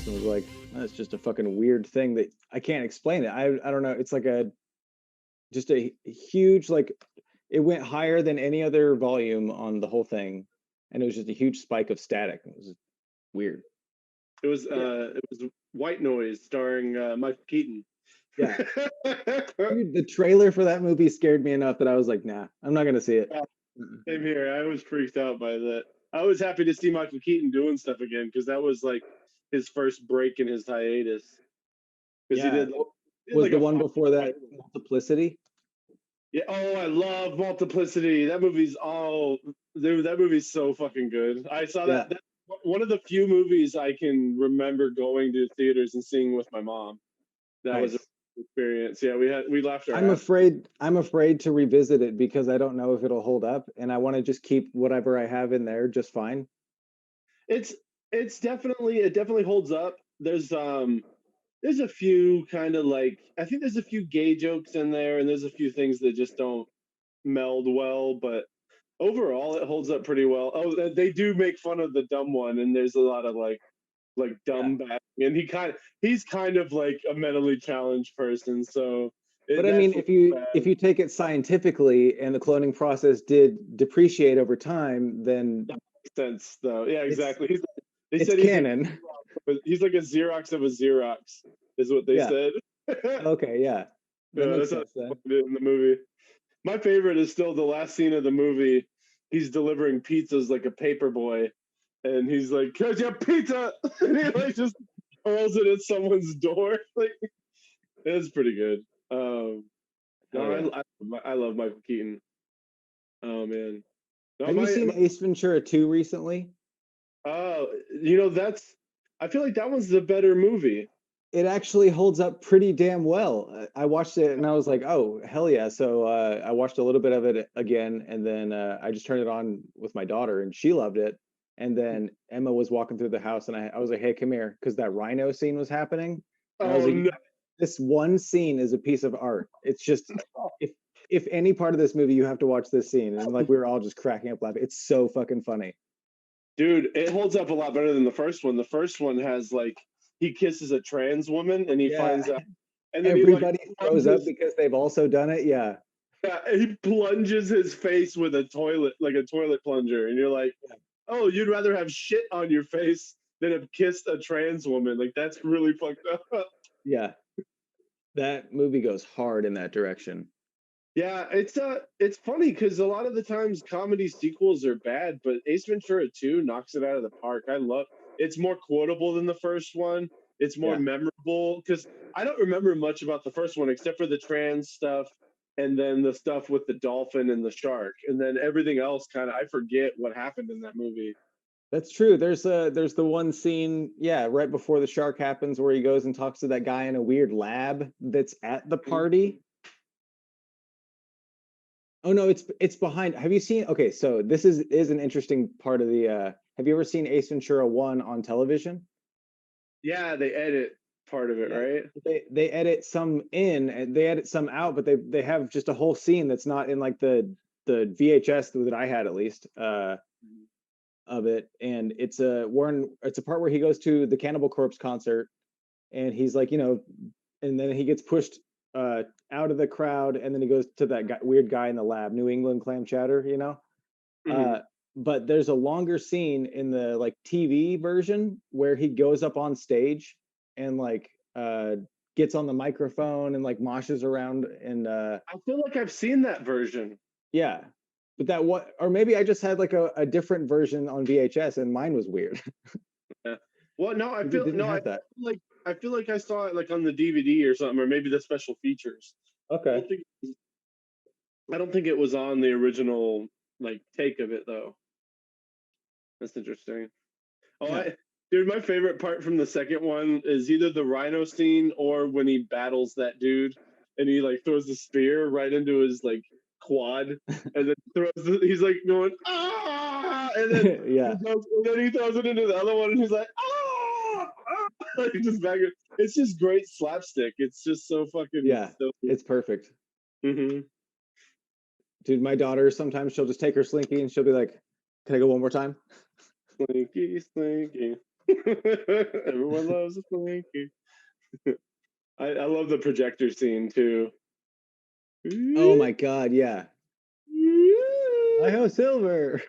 and was like, "That's just a fucking weird thing that I can't explain it." I don't know. It's like a just a huge like it went higher than any other volume on the whole thing, and it was just a huge spike of static. It was weird. Yeah, It was White Noise starring Michael Keaton. yeah. Dude, the trailer for that movie scared me enough that I was like, "Nah, I'm not gonna see it." Yeah, Mm-mm. same here. I was freaked out by that. I was happy to see Michael Keaton doing stuff again because that was like his first break in his hiatus. Because Yeah, he did was like the a one five before that hiatus. Multiplicity? Yeah. Oh, I love Multiplicity. That movie's all dude. That movie's so fucking good. I saw Yeah, that. That one of the few movies I can remember going to theaters and seeing with my mom. That was an nice. experience. Yeah, we laughed our I'm ass. afraid I'm afraid to revisit it because I don't know if it'll hold up, and I want to just keep whatever I have in there just fine. It's it definitely holds up. There's a few kind of like I think there's a few gay jokes in there, and there's a few things that just don't meld well, but overall it holds up pretty well. Oh, they do make fun of the dumb one, and there's a lot of like Yeah. dumb back, and he's kind of like a mentally challenged person, so But I mean, that's if bad. you take it scientifically and the cloning process did depreciate over time, then That makes sense though. Yeah, it's exactly. They it's said he's like canon. he's like a Xerox of a Xerox, is what they Yeah. said. Okay, yeah. That Yeah, makes that's how sense then. they put it in the movie. My favorite is still the last scene of the movie. He's delivering pizzas like a paper boy, and he's like, "Catch your pizza!" and he like just hurls it at someone's door. Like it's pretty good. Hell No, yeah. I love Michael Keaton. Oh man, no, Have you my seen Ace Ventura 2 recently? that's. I feel like that one's the better movie. It actually holds up pretty damn well. I watched it and I was like, "Oh, hell yeah." So I watched a little bit of it again and then I just turned it on with my daughter and she loved it. And then Emma was walking through the house and I was like, "Hey, come here," because that rhino scene was happening. And I was Oh like, no, "This one scene is a piece of art. It's just if if any part of this movie you have to watch this scene." And like we were all just cracking up laughing. It's so fucking funny. dude, it holds up a lot better than the first one. The first one has like he kisses a trans woman and he Yeah. finds out, and then he like Everybody throws up plunges. because they've also done it. Yeah. Yeah, he plunges his face with a toilet, like a toilet plunger, and you're like, "Oh, you'd rather have shit on your face than have kissed a trans woman?" Like that's really fucked up. Yeah. That movie goes hard in that direction. Yeah, it's funny because a lot of the times comedy sequels are bad, but Ace Ventura 2 knocks it out of the park. I love it's more quotable than the first one. It's more Yeah. memorable because I don't remember much about the first one except for the trans stuff and then the stuff with the dolphin and the shark. And then everything else kind of I forget what happened in that movie. That's true. There's the one scene, yeah, right before the shark happens where he goes and talks to that guy in a weird lab that's at the party. Oh no, it's behind. Have you seen Okay, so this is an interesting part of the have you ever seen Ace Ventura 1 on television? Yeah, they edit part of it, Yeah. right? They edit some in and they edit some out, but they have just a whole scene that's not in like the VHS that I had at least. Of it, and it's a part where he goes to the Cannibal Corpse concert, and he's like, and then he gets pushed out of the crowd, and then he goes to that weird guy in the lab, New England clam chowder. Mm-hmm. Uh, but there's a longer scene in the like TV version where he goes up on stage and like gets on the microphone and like moshes around and I feel like I've seen that version. yeah. But that what or maybe I just had like a different version on VHS and mine was weird. Yeah. Well, no, I Maybe it feel didn't no, have that. I feel like I saw it like on the DVD or something, or maybe the special features. I Okay. don't think I don't think it was on the original like take of it though. That's interesting. Oh, Yeah. dude, my favorite part from the second one is either the rhino scene or when he battles that dude and he like throws the spear right into his like quad and then he's like going and then Yeah. he throws it into the other one and he's like like just back it's just great slapstick. It's just so fucking Yeah. silly. It's perfect. Mm-hmm. Dude, my daughter sometimes she'll just take her slinky and she'll be like, "Can I go one more time?" Slinky, slinky. Everyone loves a Twinkie. I love the projector scene too. Oh my God, yeah. I ho silver.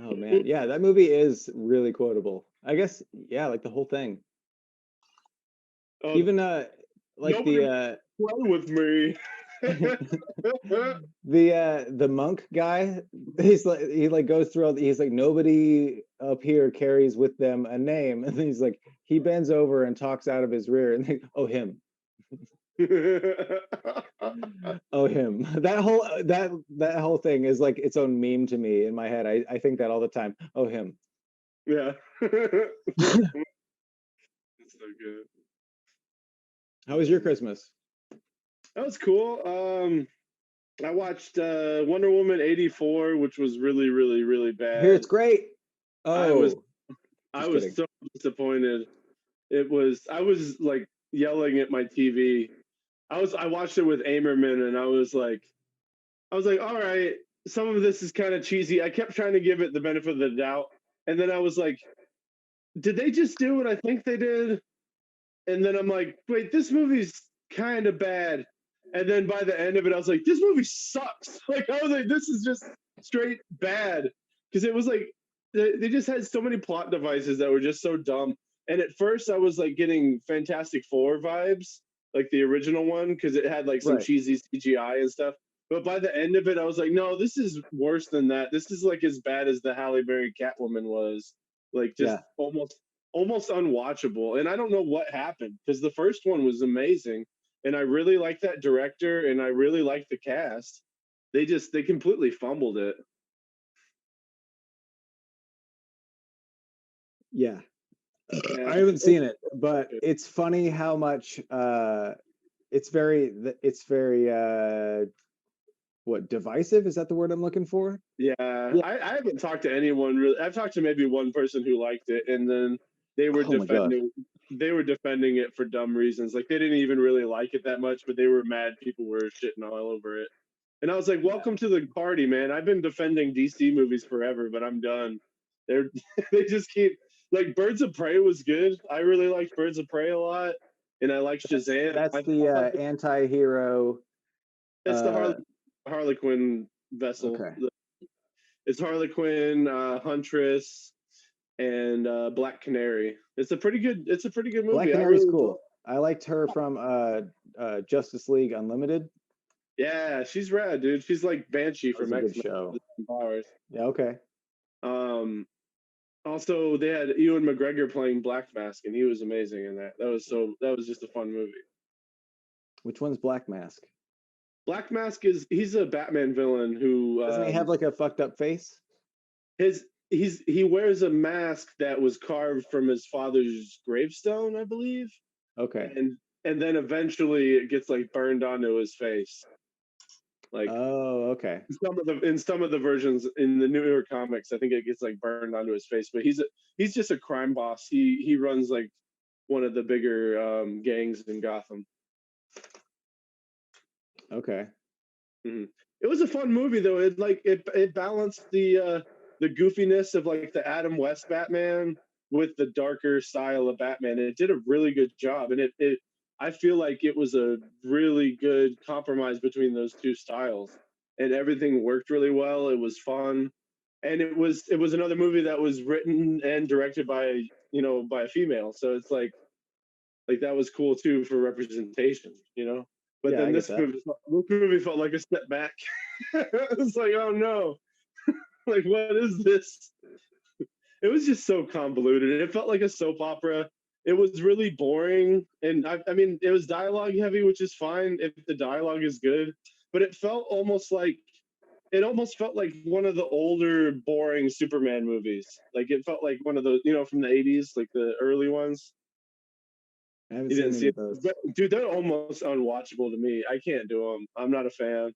Oh man, yeah, that movie is really quotable. I guess, yeah, like the whole thing. Oh, Even like nobody the play with me. the monk guy, he's like he like goes through all he's like nobody up here carries with them a name. And then he's like he bends over and talks out of his rear and they, oh him. Oh him. That whole thing is like its own meme to me in my head. I think that all the time. Oh him. Yeah. It's so good. How was your Christmas? That was cool. I watched Wonder Woman 84, which was really, really, really I hear bad. it's great. I was Oh, I just was kidding. so disappointed. I was like yelling at my TV. I watched it with Amerman and I was like, all right, some of this is kind of cheesy. I kept trying to give it the benefit of the doubt. And then I was like, did they just do what I think they did? And then I'm like, wait, this movie's kind of bad. And then by the end of it, I was like, this movie sucks. Like, I was like, this is just straight bad. Because it was like, they just had so many plot devices that were just so dumb. And at first, I was like getting Fantastic Four vibes, like the original one, because it had like some Right. cheesy CGI and stuff. But by the end of it, I was like, no, this is worse than that. This is like as bad as the Halle Berry Catwoman was. Like, just Yeah. almost unwatchable. And I don't know what happened because the first one was amazing, and I really like that director, and I really like the cast. They completely fumbled it. Yeah. Yeah, I haven't seen it, but it's funny how much it's very what divisive is that the word I'm looking for? yeah. Yeah. I haven't talked to anyone really. I've talked to maybe one person who liked it, and then they were Oh my God. defending they were defending it for dumb reasons. Like they didn't even really like it that much, but they were mad people were shitting all over it. And I was like, Yeah. "Welcome to the party, man. I've been defending DC movies forever, but I'm done." They're they just keep like Birds of Prey was good. I really liked Birds of Prey a lot, and I liked Shazam. That's I the thought anti-hero it's the uh Harley Quinn vessel. okay. It's Harley Quinn, Huntress, and Black Canary. It's a pretty good Black movie. I Canary's really enjoyed. cool. I liked her from Justice League Unlimited. Yeah, she's rad, dude. She's like Banshee That was from a good X Men show. with powers. Yeah, okay. Um, Also, they had Ewan McGregor playing Black Mask, and he was amazing in that. That was just a fun movie. Which one's Black Mask? Black Mask he's a Batman villain who Doesn't he have like a fucked up face? he wears a mask that was carved from his father's gravestone, I believe, Okay. and then eventually it gets like burned onto his face. Like Oh, okay. in some of the versions in the newer comics, I think it gets like burned onto his face. But he's just a crime boss. He runs like one of the bigger gangs in Gotham. Okay. Mhm. It was a fun movie though. It balanced the goofiness of like the Adam West Batman with the darker style of Batman. And it did a really good job. And it I feel like it was a really good compromise between those two styles. And everything worked really well. It was fun. And it was another movie that was written and directed by, by a female. So it's like that was cool too for representation, you know. But Yeah, then I get that. this movie felt like a step back. It's like, oh no, like what is this? It was just so convoluted. It felt like a soap opera. It was really boring, and I mean, it was dialogue heavy, which is fine if the dialogue is good. But it almost felt like one of the older, boring Superman movies. Like it felt like one of those, from the '80s, like the early ones. I haven't You didn't seen see any it, of those. but dude, they're almost unwatchable to me. I can't do them. I'm not a fan.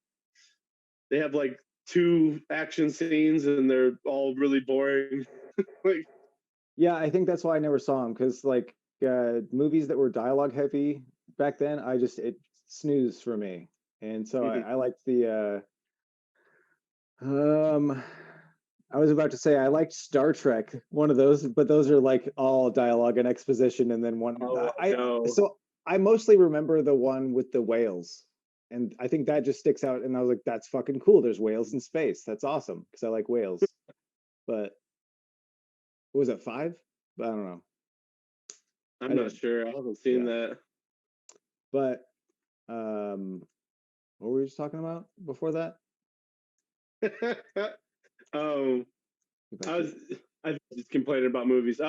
They have like two action scenes, and they're all really boring. Like, Yeah, I think that's why I never saw them because like movies that were dialogue heavy back then, it snooze for me. And so I liked the um I was about to say I liked Star Trek, one of those, but those are like all dialogue and exposition, and then one. Oh no. So I mostly remember the one with the whales, and I think that just sticks out. And I was like, that's fucking cool. There's whales in space. That's awesome because I like whales. But what was it, 5? I don't know. I'm I not didn't. sure. I haven't seen Yeah, that. but what were we just talking about before that? um, Get back I to was it. I was just complaining about movies.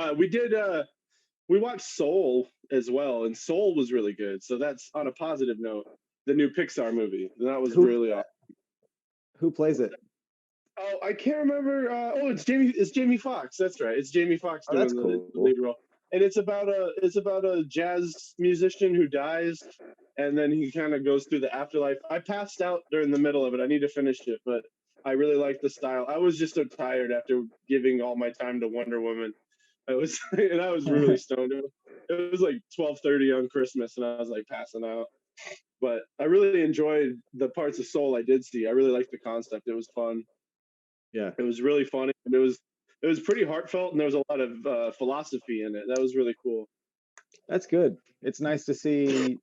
We watched Soul as well, and Soul was really good. So that's on a positive note. The new Pixar movie that was Who really awesome. who plays it? Oh, I can't remember. It's Jamie. It's Jamie Foxx. That's right. It's Jamie Foxx Oh, that's doing the cool. lead role, and it's about a jazz musician who dies, and then he kind of goes through the afterlife. I passed out during the middle of it. I need to finish it, but I really like the style. I was just so tired after giving all my time to Wonder Woman. I was and I was really stoned. It was like 12:30 on Christmas, and I was like passing out. But I really enjoyed the parts of Soul I did see. I really liked the concept. It was fun. Yeah, It was really funny, and it was pretty heartfelt, and there was a lot of philosophy in it. That was really cool. that's good. It's nice to see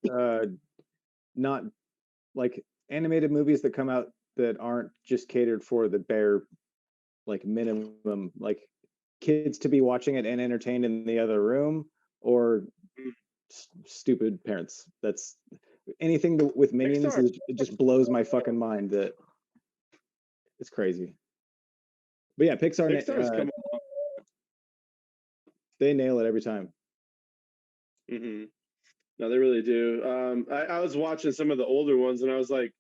not like animated movies that come out that aren't just catered for the bare like minimum like kids to be watching it and entertained in the other room or stupid parents. That's anything with minions Pixar, is it just blows my fucking mind that it's crazy. But yeah, Pixar Pixar's come. they nail it every time. Mm-hmm. No, they really do. I was watching some of the older ones, and I was like,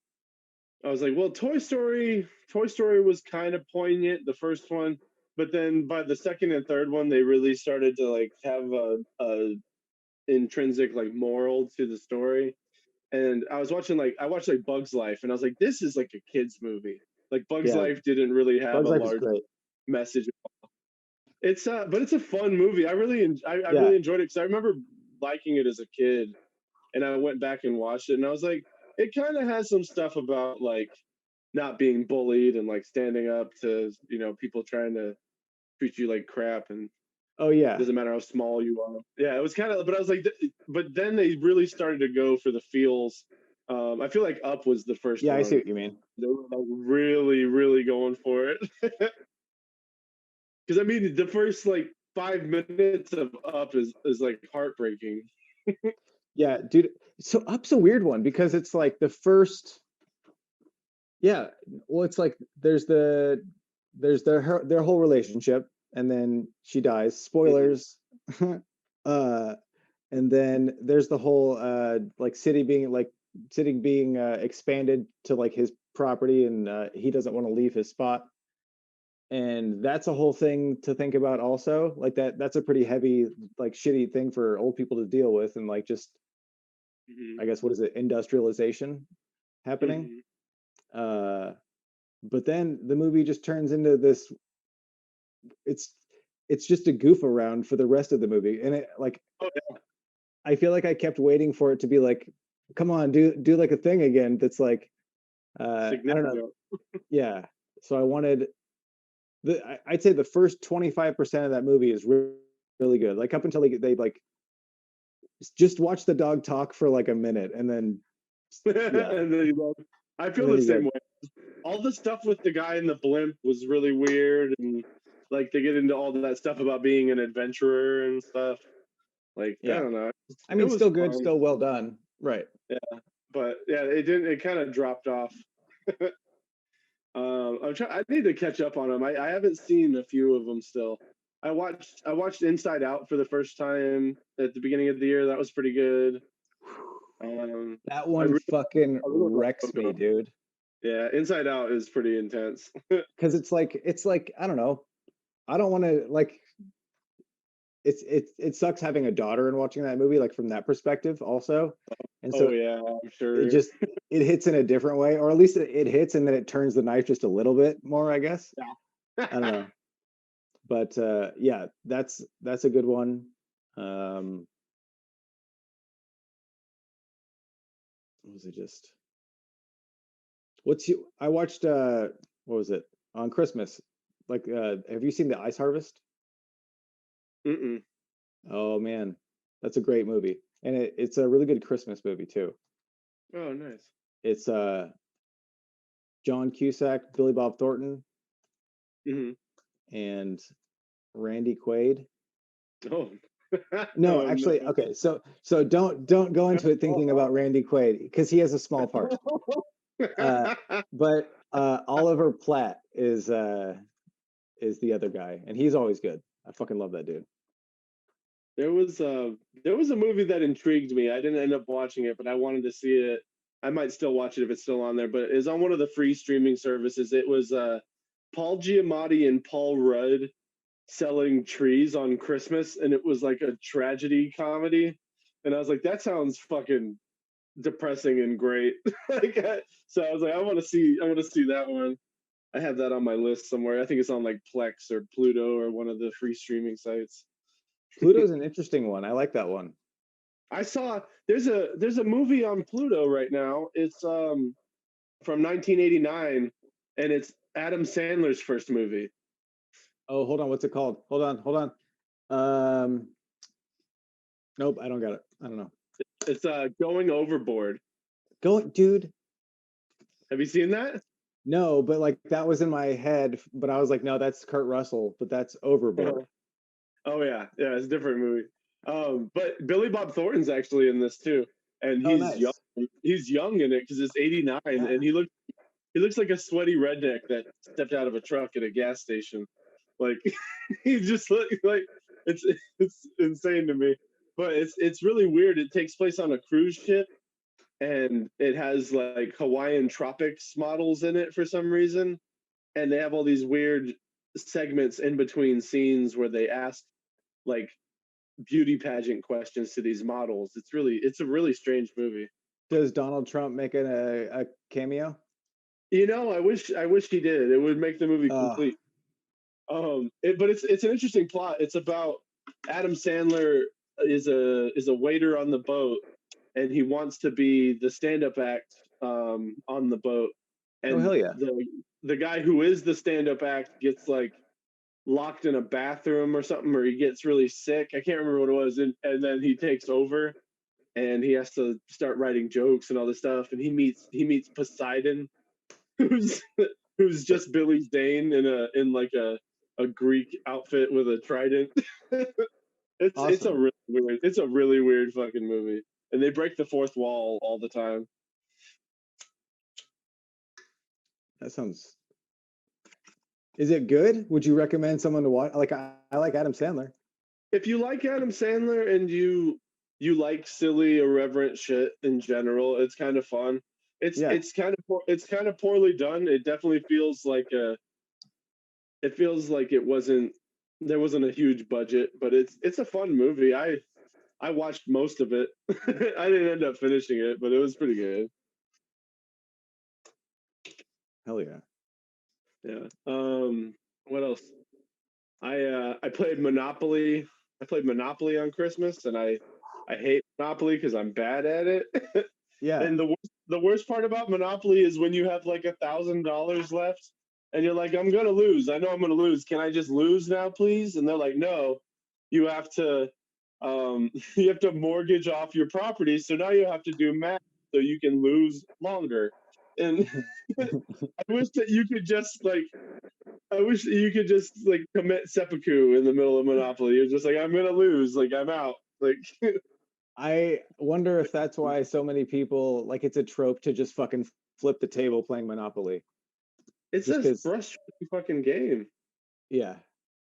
well, Toy Story was kind of poignant, the first one, but then by the second and third one, they really started to like have a intrinsic like moral to the story. And I watched like Bugs Life, and I was like, this is like a kids movie. Like Bugs Yeah, Life didn't really have Bugs a Life is large great. message. But it's a fun movie. I Yeah, really enjoyed it because I remember liking it as a kid, and I went back and watched it, and I was like, it kind of has some stuff about like not being bullied and like standing up to people trying to treat you like crap, and oh it yeah, doesn't matter how small you are. Yeah, it was kind of. But I was like, but then they really started to go for the feels. I feel like Up was the first yeah, I see one. what you mean. They were like really, really going for it. Because I mean, the first like 5 minutes of Up is like heartbreaking. Yeah, dude. So Up's a weird one because it's like the first. Yeah, well, it's like there's their whole relationship, and then she dies. Mhm. Spoilers. uh, and then there's the whole like city being expanded to like his property, and he doesn't want to leave his spot, and that's a whole thing to think about also. Like that's a pretty heavy like shitty thing for old people to deal with, and like just Mhm. I guess what is it industrialization happening. Mhm. Uh, but then the movie just turns into this it's it's just a goof around for the rest of the movie and it like Oh, yeah. I feel like I kept waiting for it to be like come on do like a thing again that's like I don't know. Significant. Yeah, so I wanted I'd say the first 25% of that movie is really good like up until they like just watch the dog talk for like a minute and then yeah And then I and feel then the you're same good. way. All the stuff with the guy in the blimp was really weird, and like they get into all that stuff about being an adventurer and stuff. Like I Yeah, don't know, I it mean was still good, fun. still well done, right. Yeah, but yeah, it didn't. It kind of dropped off. I need to catch up on them. I haven't seen a few of them still. I watched Inside Out for the first time at the beginning of the year. That was pretty good. Um, That I one really, fucking I really like them wrecks me, though. dude. Yeah, Inside Out is pretty intense. Because it's like I don't know. I don't want to like it sucks having a daughter and watching that movie like from that perspective also. And Oh so yeah, I'm it sure. just it hits in a different way, or at least it hits and then it turns the knife just a little bit more, I guess. I don't Yeah. know. But yeah, that's a good one. What was it just what's you I watched what was it on Christmas? Like, have you seen The Ice Harvest? Mm-mm. Oh man, that's a great movie, and it's a really good Christmas movie too. Oh, nice. It's John Cusack, Billy Bob Thornton, Hmm. and Randy Quaid. Oh. No, Oh no. actually, okay. So don't go into it thinking about Randy Quaid because he has a small part. Uh, but Oliver Platt is the other guy, and he's always good. I fucking love that dude. There was a movie that intrigued me. I didn't end up watching it, but I wanted to see it. I might still watch it if it's still on there, but it's on one of the free streaming services. It was Paul Giamatti and Paul Rudd selling trees on Christmas, and it was like a tragedy comedy. And I was like, that sounds fucking depressing and great. So I was like, I want to see that one. I have that on my list somewhere. I think it's on like Plex or Pluto or one of the free streaming sites. Pluto's an interesting one. I like that one. I saw there's a movie on Pluto right now. It's from 1989, and it's Adam Sandler's first movie. Oh, hold on. What's it called? Hold on. Nope, I don't got it. I don't know. It's Going Overboard. Go, dude. Have you seen that? No, but like that was in my head, but I was like, no, that's Kurt Russell, but that's Overboard. Oh yeah, yeah, it's a different movie. But Billy Bob Thornton's actually in this too, and Oh, he's young. nice. He's young in it because it's '89, Yeah. and he looks like a sweaty redneck that stepped out of a truck at a gas station. Like he just look like it's it's insane to me. But it's really weird. It takes place on a cruise ship, and it has like Hawaiian tropics models in it for some reason, and they have all these weird segments in between scenes where they ask like beauty pageant questions to these models. It's a really strange movie. Does Donald Trump make a cameo? I wish he did. It would make the movie Uh, complete. But it's an interesting plot. It's about Adam Sandler is a waiter on the boat, and he wants to be the stand-up act on the boat, oh and hell yeah. the guy who is the stand-up act gets like locked in a bathroom or something, or he gets really sick. I can't remember what it was, and then he takes over, and he has to start writing jokes and all this stuff. And he meets Poseidon, who's who's just Billy Zane in like a Greek outfit with a trident. Awesome. It's a really weird fucking movie, and they break the fourth wall all the time. That sounds. Is it good? Would you recommend someone to watch? Like I like Adam Sandler. If you like Adam Sandler and you like silly, irreverent shit in general, it's kind of fun. It's Yeah. it's kind of poorly done. It definitely feels like it wasn't there wasn't a huge budget, but it's a fun movie. I watched most of it. I didn't end up finishing it, but it was pretty good. Hell yeah. Yeah. What else? I played Monopoly. I played Monopoly on Christmas, and I hate Monopoly because I'm bad at it. Yeah. And the worst part about Monopoly is when you have like $1,000 left, and you're like, I'm gonna lose. I know I'm gonna lose. Can I just lose now, please? And they're like, no, you have to you have to mortgage off your property. So now you have to do math so you can lose longer. And I wish that you could just like I wish you could just like commit seppuku in the middle of Monopoly. You're just like, I'm gonna lose. Like I'm out. Like I wonder if that's why so many people like it's a trope to just fucking flip the table playing Monopoly. it's Just a because, frustrating fucking game. yeah,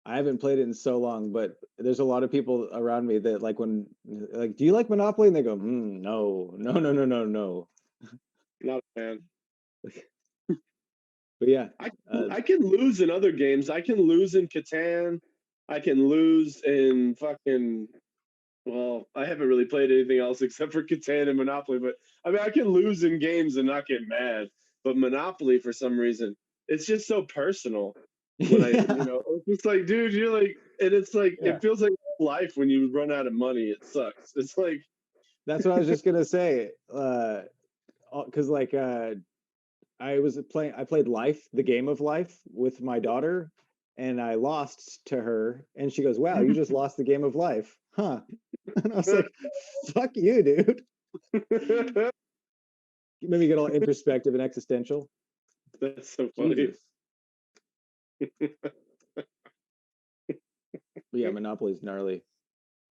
I haven't played it in so long, but there's a lot of people around me that like when like, do you like Monopoly? And they go, no, no, no, no, no, no. Not a fan. But yeah, I uh, I can lose in other games. I can lose in Catan. I can lose in fucking. Well, I haven't really played anything else except for Catan and Monopoly. But I mean, I can lose in games and not get mad. But Monopoly, for some reason, it's just so personal. When yeah, it's just like, dude, you're like, and it's like, yeah. it feels like life when you run out of money. It sucks. It's like, That's what I was just gonna say. Because like I played Life, the game of life, with my daughter, and I lost to her, and she goes, "Wow, you just lost the game of life, huh?" And I was like, "Fuck you, dude." Maybe get all introspective and existential. That's so funny. Jesus. But yeah, Monopoly's gnarly.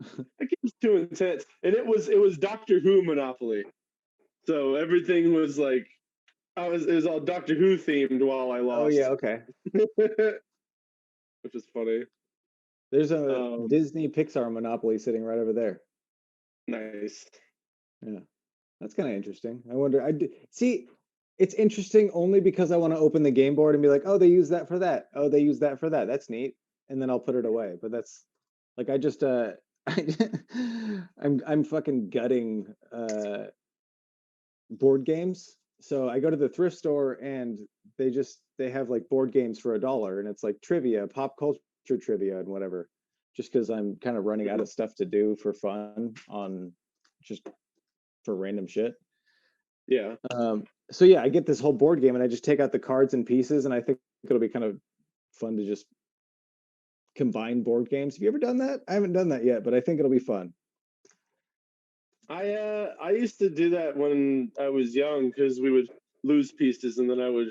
That game's too intense, and it was Doctor Who Monopoly, so everything was like it was all Doctor Who themed while I Oh yeah, lost, okay. which is funny. There's a Um, Disney Pixar Monopoly sitting right over there. nice. Yeah, that's kind of interesting. I wonder. See. It's interesting only because I want to open the game board and be like, "Oh, they use that for that. Oh, they use that for that. That's neat." And then I'll put it away. But that's like I just I'm fucking gutting board games. So I go to the thrift store and they have like board games for $1, and it's like trivia, pop culture trivia and whatever. Just because I'm kind of running out of stuff to do for fun on just for random shit. Yeah. So yeah, I get this whole board game and I just take out the cards and pieces, and I think it'll be kind of fun to just combine board games. Have you ever done that? I haven't done that yet, but I think it'll be fun. I used to do that when I was young because we would lose pieces and then I would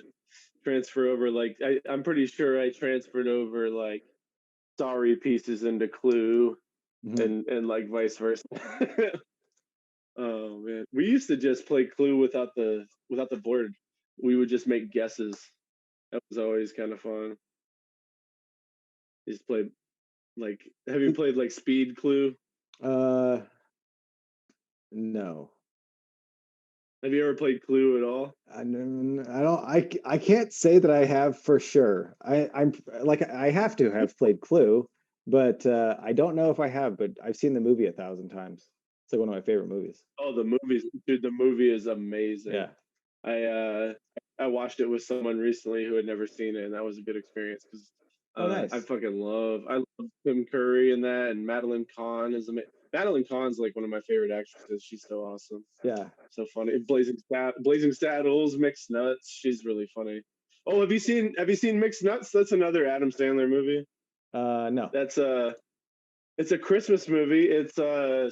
transfer over. Like I'm pretty sure I transferred over like sorry pieces into Clue Mhm. and like vice versa. Oh man, we used to just play Clue without the board. We would just make guesses. That was always kind of fun. Just play like, have you played like Speed Clue? Uh, no. Have you ever played Clue at all? I don't. I can't say that I have for sure. I'm like I have to have played Clue, but I don't know if I have. But I've seen the movie 1,000 times. It's like one of my favorite movies. Oh, the movies, dude! The movie is amazing. Yeah. I uh, I watched it with someone recently who had never seen it, and that was a good experience because Oh, I nice. fucking I love Tim Curry in that, and Madeline Kahn is amazing. Madeline Kahn's like one of my favorite actresses. She's so awesome, Yeah. so funny. Blazing Saddles, Mixed Nuts. She's really funny. Oh, have you seen Mixed Nuts? That's another Adam Sandler movie. No. That's it's a Christmas movie. It's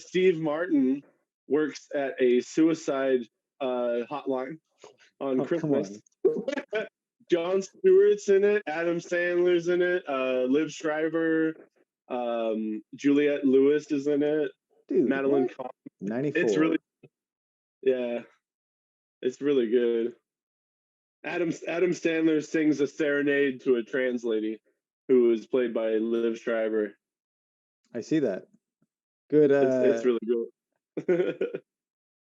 Steve Martin works at a suicide hotline on Oh, come Christmas. on, Jon Stewart's in it. Adam Sandler's in it. Liv Schreiber, Juliette Lewis is in it. dude. Madeline What? Kahn. It's really 94. yeah, it's really good. Adam Sandler sings a serenade to a trans lady who is played by Liv Schreiber. I see that. Good. It's really good.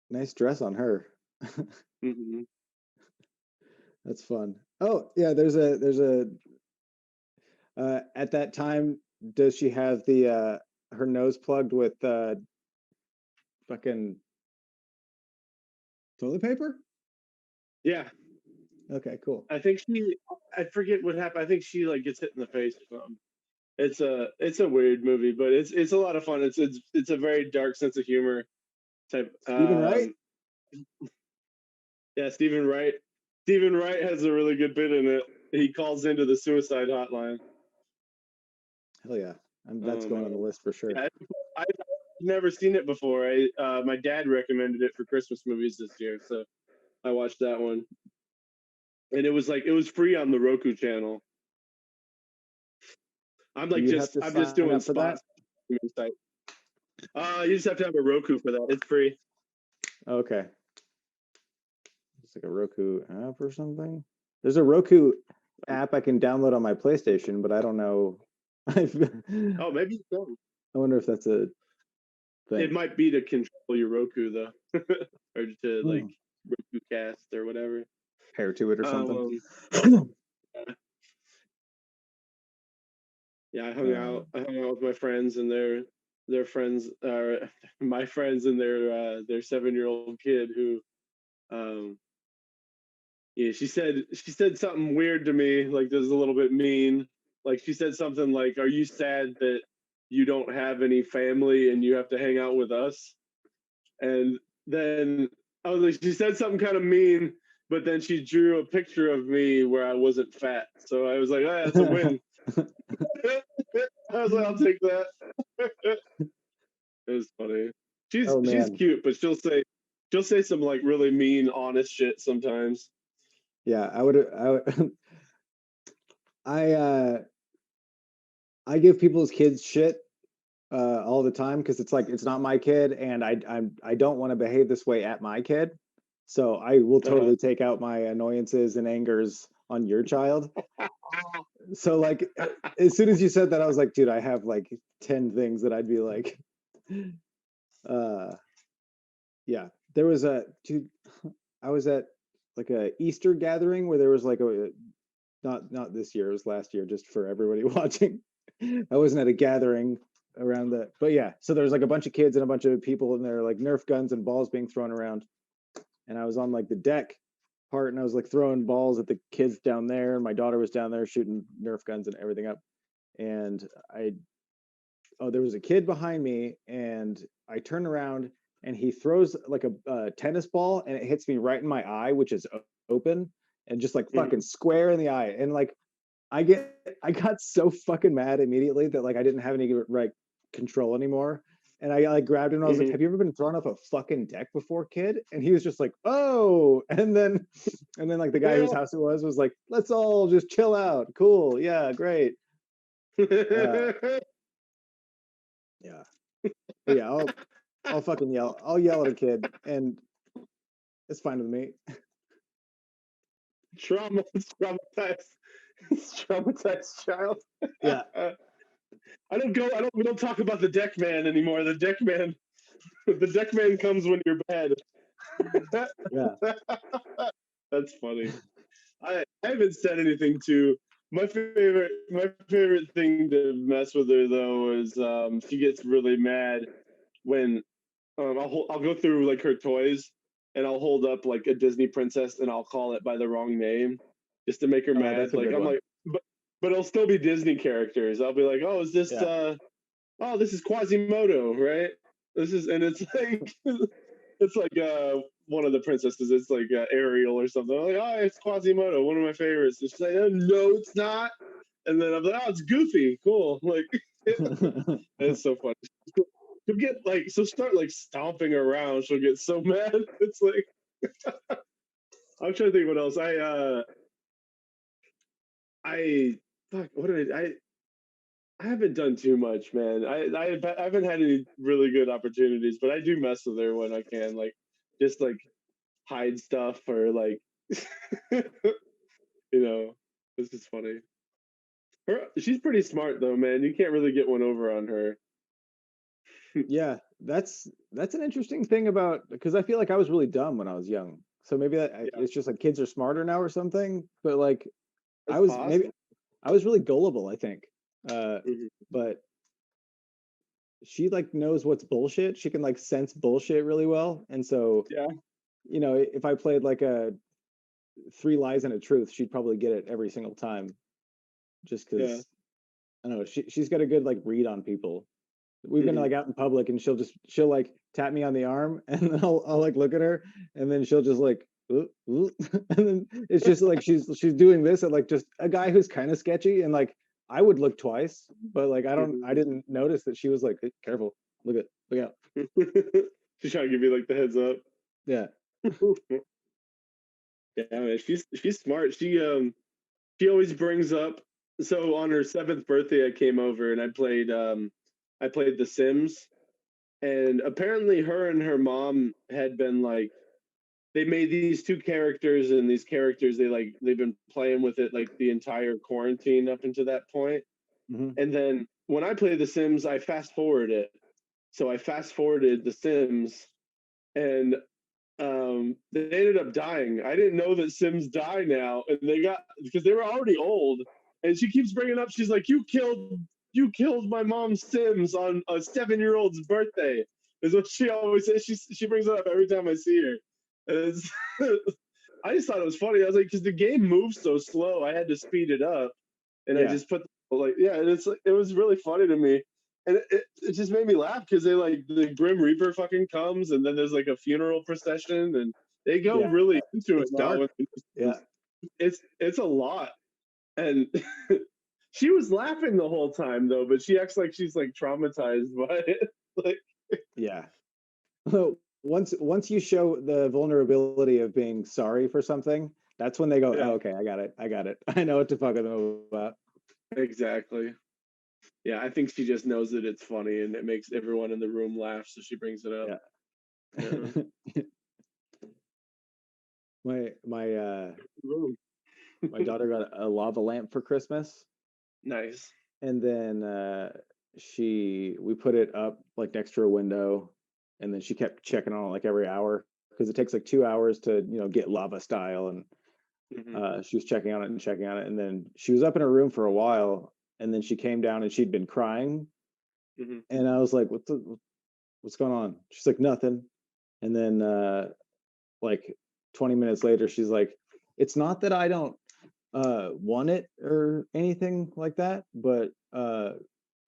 Nice dress on her. hmm That's fun. Oh yeah, there's a at that time, does she have the her nose plugged with fucking toilet paper? Yeah, Okay, cool. I forget what happened. I think she like gets hit in the face or something. It's a weird movie, but it's a lot of fun. It's a very dark sense of humor type. Stephen Wright? Yeah, Stephen Wright. Stephen Wright has a really good bit in it. He calls into the suicide hotline. Hell yeah. That's Oh going man, on the list for sure. yeah, I've never seen it before. My dad recommended it for Christmas movies this year, so I watched that one, and it was free on the Roku channel. Do you have to I'm just sign doing up for that? spots. You just have to have a Roku for that. It's free. Okay. It's like a Roku app or something. There's a Roku app I can download on my PlayStation, but I don't know. I Oh, maybe you can. wonder if that's a It thing. might be to control your Roku though, or to like Hmm. Roku Cast or whatever. Pair to it or something. Um, yeah, Uh, I hung out with my friends and their friends, my friends and their 7-year-old kid who, um, yeah, she said something weird to me, like this is a little bit mean. Like she said something like, "Are you sad that you don't have any family and you have to hang out with us?" And then I was like, she said something kind of mean, but then she drew a picture of me where I wasn't fat. So I was like, oh, that's a win. I was like, I'll take that. It was funny. Oh She's man. cute, but she'll say some like really mean, honest shit sometimes. Yeah, I I give people's kids shit all the time because it's like it's not my kid, and I don't want to behave this way at my kid. So I will Uh, totally take out my annoyances and angers on your child. So like as soon as you said that, I was like, dude, I have like 10 things that I'd be like, uh yeah. There was a dude, I was at like a Easter gathering where there was like a not this year, it was last year, just for everybody watching. I wasn't at a gathering around that, but yeah. So there's like a bunch of kids and a bunch of people, and there are like Nerf guns and balls being thrown around. And I was on like the deck part, and I was like throwing balls at the kids down there, and my daughter was down there shooting Nerf guns and everything up. And I oh, there was a kid behind me, and I turn around, and he throws like a tennis ball, and it hits me right in my eye, which is open, and just like fucking square in the eye. And like I got so fucking mad immediately that like I didn't have any like control anymore. And I like grabbed him and I was like, "Have you ever been thrown off a fucking deck before, kid?" And he was just like, "Oh." And then like the guy whose house it was like, "Let's all just chill out. Cool. Yeah, great." Uh yeah. But yeah, I'll fucking yell. I'll yell at a kid and it's fine with me. traumatized, traumatized child. Yeah. We don't talk about the deck man anymore. The deck man comes when you're bad. Yeah. That's funny. I haven't said anything to my favorite thing to mess with her though is she gets really mad when I'll go through like her toys and I'll hold up like a Disney princess and I'll call it by the wrong name just to make her Oh, that's mad. a Like good I'm one. like, but it'll still be Disney characters. I'll be like, oh, is this Yeah. oh, this is Quasimodo, right? This is, and it's like, it's like one of the princesses. It's like Ariel or something. I'm like, oh, it's Quasimodo, one of my favorites. And she's like, oh, no, it's not. And then I'm like, oh, it's Goofy, cool. Like, it's so funny. She'll get like, she'll start like stomping around. She'll get so mad. It's like, I'm trying to think what else. I, fuck, what did I haven't done too much, man. I haven't had any really good opportunities, but I do mess with her when I can, like just like hide stuff or like you know, this is funny. She's pretty smart though, man. You can't really get one over on her. Yeah, that's an interesting thing about because I feel like I was really dumb when I was young. So maybe Yeah, it's just like kids are smarter now or something. But like I that's was maybe possible. I was really gullible, I think. Mhm. But she like knows what's bullshit. She can like sense bullshit really well. And so, Yeah, if I played like a three lies and a truth, she'd probably get it every single time. Just yeah. because I don't know, she's got a good like read on people. We've been Hmm. like out in public and she'll like tap me on the arm and then I'll like look at her and then she'll just like "Ooh, ooh," and then it's just like she's doing this at like just a guy who's kind of sketchy and like I would look twice but like I Hmm. didn't notice that she was like "Hey, careful, look out." She's trying to give you like the heads up. Yeah. Yeah, man, she's smart. She always brings up, so on her seventh birthday I came over and I played The Sims, and apparently her and her mom had been like they made these two characters, and these characters they've been playing with it like the entire quarantine up until that point. Hmm. And then when I play The Sims, I fast forward it. So I fast forwarded The Sims, and they ended up dying. I didn't know that Sims die now, and they got because they were already old. And she keeps bringing up, she's like, you killed my mom's Sims on a 7 year old's birthday." Is what she always says. She brings it up every time I see her. And it's, I just thought it was funny. I was like, because the game moves so slow, I had to speed it up, and I Yeah. just put like, yeah, and it's like it was really funny to me, and it just made me laugh because they like the Grim Reaper fucking comes, and then there's like a funeral procession, and they go Yeah. really into it It's now. dark. Yeah. It's a lot, and she was laughing the whole time though, but she acts like she's like traumatized by it. Like, Yeah. Once you show the vulnerability of being sorry for something, that's when they go, yeah, oh, okay, I got it. I know what to fuck with them about. exactly. Yeah, I think she just knows that it's funny and it makes everyone in the room laugh, so she brings it up. Yeah. Yeah. My Ooh, my daughter got a lava lamp for Christmas, nice. and then we put it up like next to her window, and then she kept checking on it like every hour because it takes like 2 hours to get lava style, and Hmm. she was checking on it and checking on it, and then she was up in her room for a while, and then she came down and she'd been crying, Hmm. and I was like, what's going on? She's like, nothing. And then like 20 minutes later, she's like, it's not that I don't want it or anything like that, but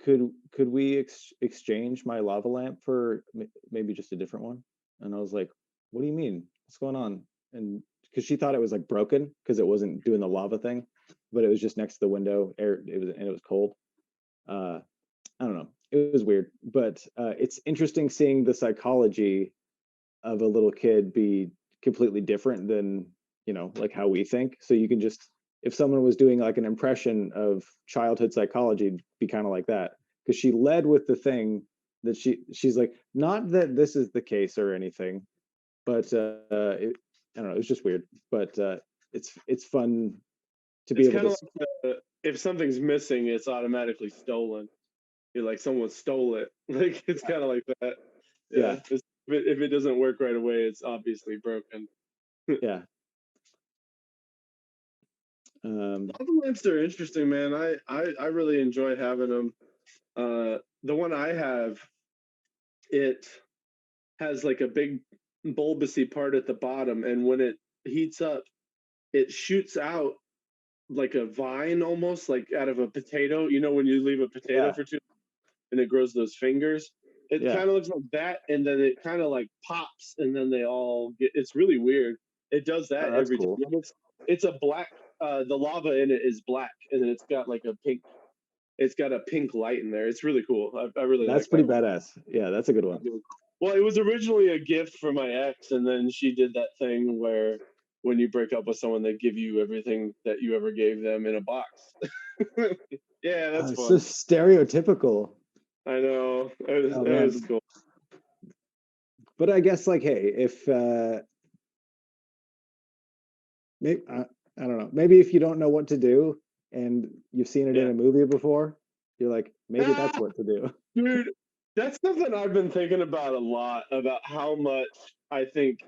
could we exchange my lava lamp for maybe just a different one? And I was like, what do you mean? What's going on? And because she thought it was like broken because it wasn't doing the lava thing, but it was just next to the window. It was cold. Uh, I don't know. It was weird, but it's interesting seeing the psychology of a little kid be completely different than like how we think. So you can just, if someone was doing like an impression of childhood psychology, it'd be kind of like that, because she led with the thing that she's like, not that this is the case or anything, but I don't know, it was just weird, but it's fun to be It's able kind to of like if something's missing, it's automatically stolen. You're like someone stole it. Like it's kind of like that. Yeah. yeah, If it doesn't work right away, it's obviously broken. yeah. um Lava lamps are interesting, man. I really enjoy having them. The one I have, it has like a big bulbousy part at the bottom, and when it heats up, it shoots out like a vine almost like out of a potato. You know when you leave a potato yeah, for too and it grows those fingers. It yeah. kind of looks like that, and then it kind of like pops, and then they all get. It's really weird. It does Oh, that that's every time. cool. And it's a black. The lava in it is black, and then it's got like a pink. It's got a pink light in there. It's really cool. I really That's like pretty that one. badass. Yeah, that's a good one. Well, it was originally a gift for my ex, and then she did that thing where when you break up with someone, they give you everything that you ever gave them in a box. Yeah, that's It's so fun. stereotypical. I know. Oh It was man. cool. But I guess like, hey, if maybe I don't know, maybe if you don't know what to do and you've seen it in Yeah. a movie before, you're like, maybe that's Ah, what to do. dude, that's something I've been thinking about a lot about how much I think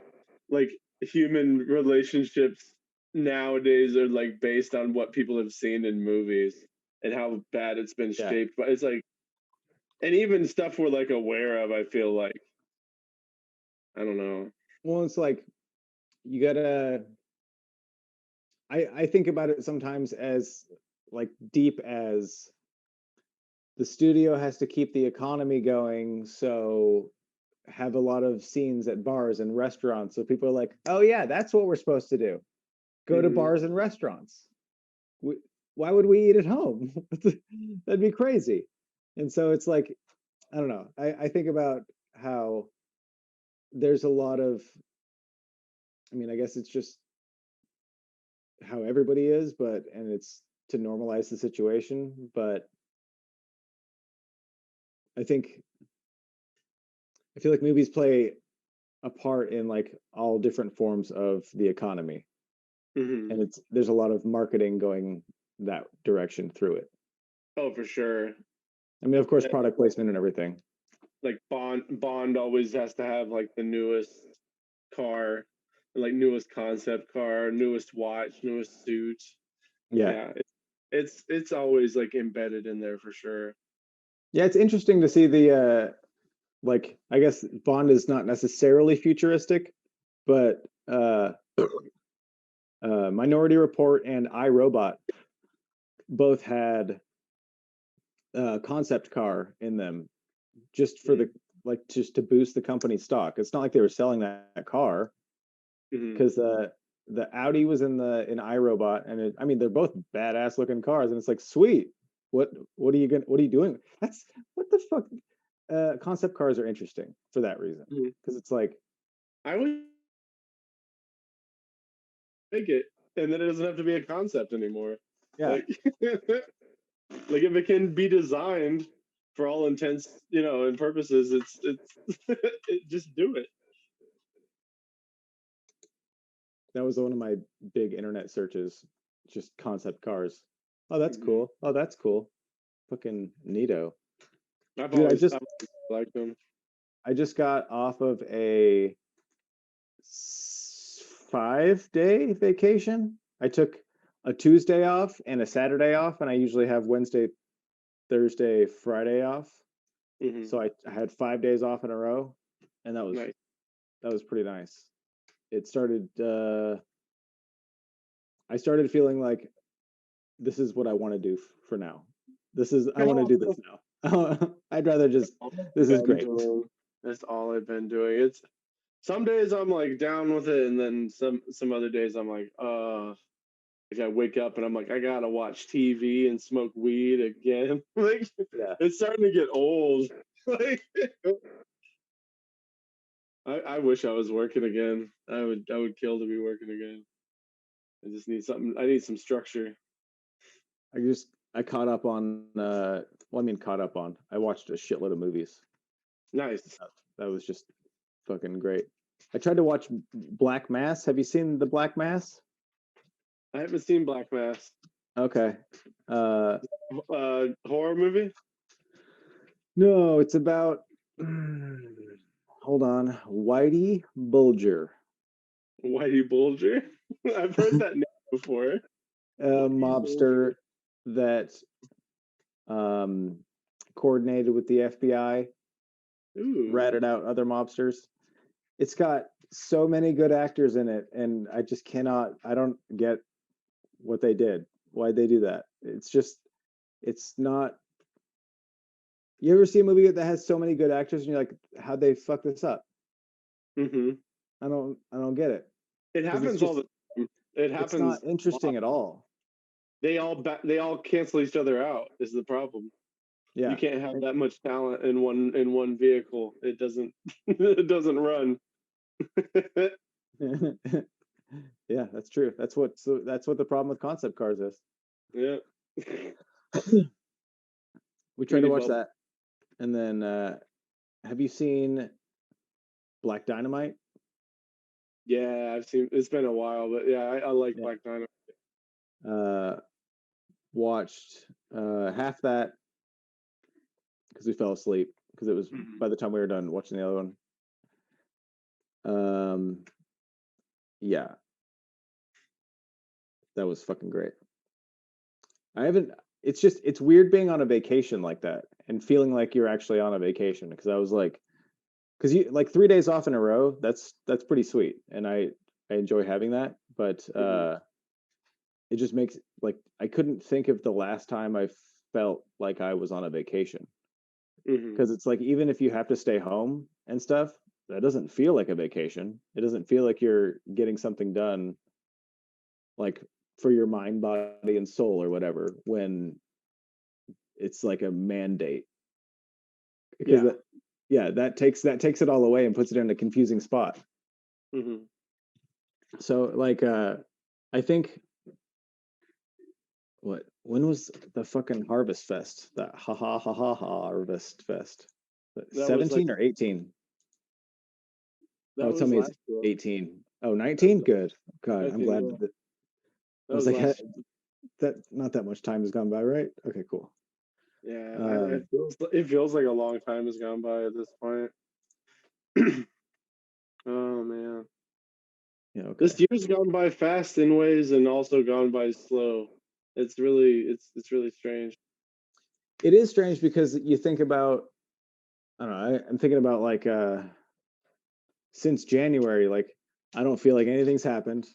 like human relationships nowadays are like based on what people have seen in movies and how bad it's been Yeah. shaped. But it's like, and even stuff we're like aware of, I feel like, I don't know. Well, it's like you gotta. I think about it sometimes as like deep as the studio has to keep the economy going, so have a lot of scenes at bars and restaurants. So people are like, oh yeah, that's what we're supposed to do. Go to Hmm. bars and restaurants. We, why would we eat at home? That'd be crazy. And so it's like, I don't know. I think about how there's a lot of, I mean, I guess it's just how everybody is, but, and it's to normalize the situation. But I think, I feel like movies play a part in like all different forms of the economy. Hmm. And there's a lot of marketing going that direction through it. Oh, for sure. I mean, of course, Yeah, product placement and everything. like Bond always has to have like the newest car, like newest concept car, newest watch, newest suit. Yeah. Yeah, it's always like embedded in there for sure. Yeah, it's interesting to see the like, I guess Bond is not necessarily futuristic, but Minority Report and iRobot both had a concept car in them, just for the, like, just to boost the company stock. It's not like they were selling that car, Mm-hmm. because the Audi was in iRobot, and I mean, they're both badass looking cars, and it's like, sweet, what are you doing? That's what the fuck. Concept cars are interesting for that reason Mhm. because it's like, I would make it, and then it doesn't have to be a concept anymore. yeah, Like, like if it can be designed for all intents, and purposes, it's just do it. that was one of my big internet searches, just concept cars. Oh, that's Hmm. cool. Oh, that's cool. Fucking neato. I've Dude, always, I've always liked them. I just got off of a 5-day vacation. I took a Tuesday off and a Saturday off, and I usually have Wednesday, Thursday, Friday off. Hmm. So I had 5 days off in a row, and Nice. that was pretty nice. It started I started feeling like this is what I want to do for now. I want to do this now. I'd rather just All this I've is been great. doing. That's all I've been doing. It's some days I'm like down with it, and then some other days I'm like I wake up and I'm like, I gotta watch TV and smoke weed again. Like Yeah. it's starting to get old. Like I wish I was working again. I would kill to be working again. I just need something. I need some structure. I caught up on well, I mean caught up on. I watched a shitload of movies. Nice. That was just fucking great. I tried to watch Black Mass. Have you seen the Black Mass? I haven't seen Black Mass. Okay. Uh Horror movie. no, it's about hold on, Whitey Bulger, Whitey Bulger. I've heard that name before. a Whitey mobster Bulger. that um coordinated with the FBI, Ooh. ratted out other mobsters. It's got so many good actors in it, and I don't get what they did. Why'd they do that? It's not. You ever see a movie that has so many good actors and you're like, how'd they fuck this up? Hmm. I don't get it. It Because happens all the time. It it's happens not a lot. interesting at all. They all cancel each other out. Is the problem? You Yeah. can't have that much talent in one vehicle. It doesn't it doesn't run. Yeah, that's true. That's what the problem with concept cars is. Yeah. We tried to Sweetie watch bubble. that. And then have you seen Black Dynamite? Yeah, I've seen. It's been a while, but yeah, I like Yeah. Black Dynamite. Uh watched half that because we fell asleep because it was Mhm. by the time we were done watching the other one. Um yeah, that was fucking great. I haven't it's weird being on a vacation like that and feeling like you're actually on a vacation because I was like because you like 3 days off in a row, that's pretty sweet. And I enjoy having that, but Mhm. it just makes like I couldn't think of the last time I felt like I was on a vacation. Mhm. Because it's like even if you have to stay home and stuff, that doesn't feel like a vacation. It doesn't feel like you're getting something done like for your mind, body, and soul or whatever when it's like a mandate. Because Yeah. that yeah, that takes it all away and puts it in a confusing spot. Mhm. So like I think what when was the fucking Harvest Fest? That ha Harvest Fest. That was like 17 or 18? that Oh, tell was me it's last year. 18. Oh, That was 19? Good. God, I I'm think glad yeah, I that was was like, last year. that not that much time has gone by, right? Okay, cool. Yeah, Um, it feels like a long time has gone by at this point. Oh man, yeah, okay. this year's gone by fast in ways and also gone by slow. It's really strange. It is strange because you think about, I don't know, I'm thinking about like since January, like I don't feel like anything's happened.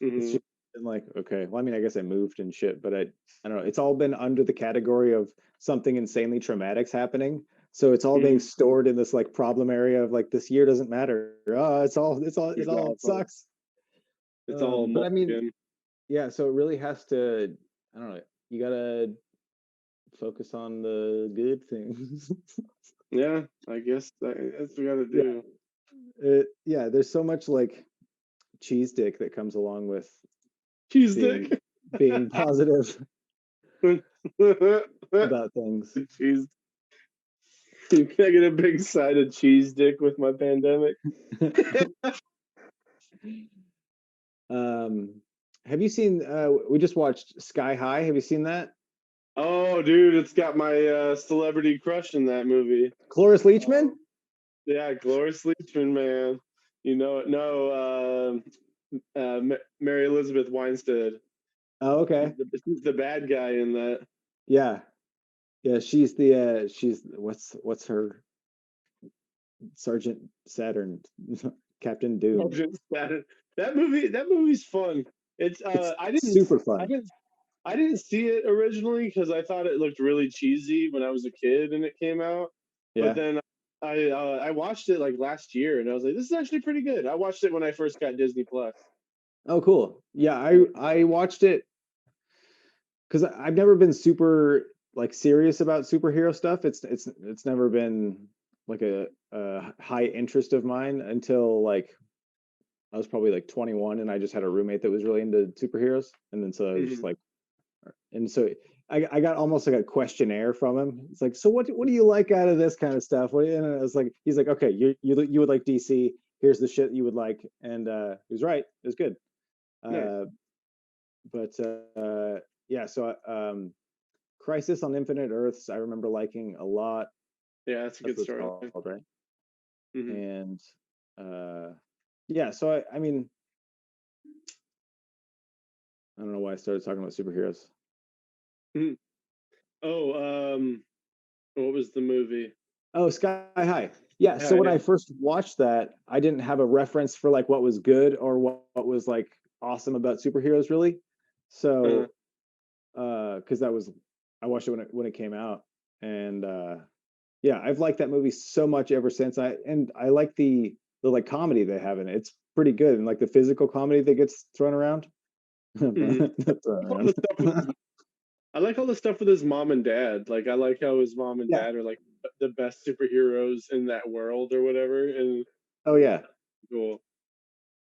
It's Hmm. just been like, okay, well, I mean, I guess I moved and shit, but I don't know. It's all been under the category of something insanely traumatic's happening. So it's all being Hmm. stored in this like problem area of like this year doesn't matter. Oh, it all Exactly. sucks. It's all But I mean, mulligan. yeah, so it really has to, I don't know, you gotta focus on the good things. Yeah, I guess that's what we got to Yeah, do. yeah. There's so much like cheese dick that comes along with Cheese being dick. being positive about things. Cheese. Can I get a big side of cheese dick with my pandemic? um, have you seen? We just watched Sky High. Have you seen that? Oh, dude, it's got my celebrity crush in that movie. Cloris Leachman. Yeah, Gloria Sleechman, man. You know it. No, Mary Elizabeth Winstead. Oh, okay. She's the bad guy in that. Yeah, yeah. She's what's her Sergeant Saturn, Captain Oh, Doom. just that movie's fun. It's It's I didn't super I fun. didn't I didn't see it originally because I thought it looked really cheesy when I was a kid and it came out. But Yeah. then I watched it like last year and I was like, this is actually pretty good. I watched it when I first got Disney Plus. Oh, cool. Yeah, I watched it because I've never been super like serious about superhero stuff. It's never been like a high interest of mine until like I was probably like 21 and I just had a roommate that was really into superheroes. And then so I was just Mhm. like, and so I got almost like a questionnaire from him. It's like, so what do you like out of this kind of stuff? And I was like, he's like, okay, you would like DC. Here's the shit you would like, and he was right. It was good. Nice. Uh, but yeah, so Crisis on Infinite Earths, I remember liking a lot. Yeah, that's a That's good what it's story. called, right? Hmm. And uh, yeah, so I mean, I don't know why I started talking about superheroes. Hmm. Oh, what was the movie? Oh, Sky High. Yeah. So Yeah, when yeah. I first watched that, I didn't have a reference for like what was good or what was like awesome about superheroes, really. Uh, So, because that was, I watched it when it came out, and yeah, I've liked that movie so much ever since. I like the like comedy they have in it. It's pretty good, and like the physical comedy that gets thrown around. mhm. Not thrown All the around. stuff with I like all the stuff with his mom and dad. Like I like how his mom and Yeah. dad are like the best superheroes in that world or whatever, and Oh yeah. cool.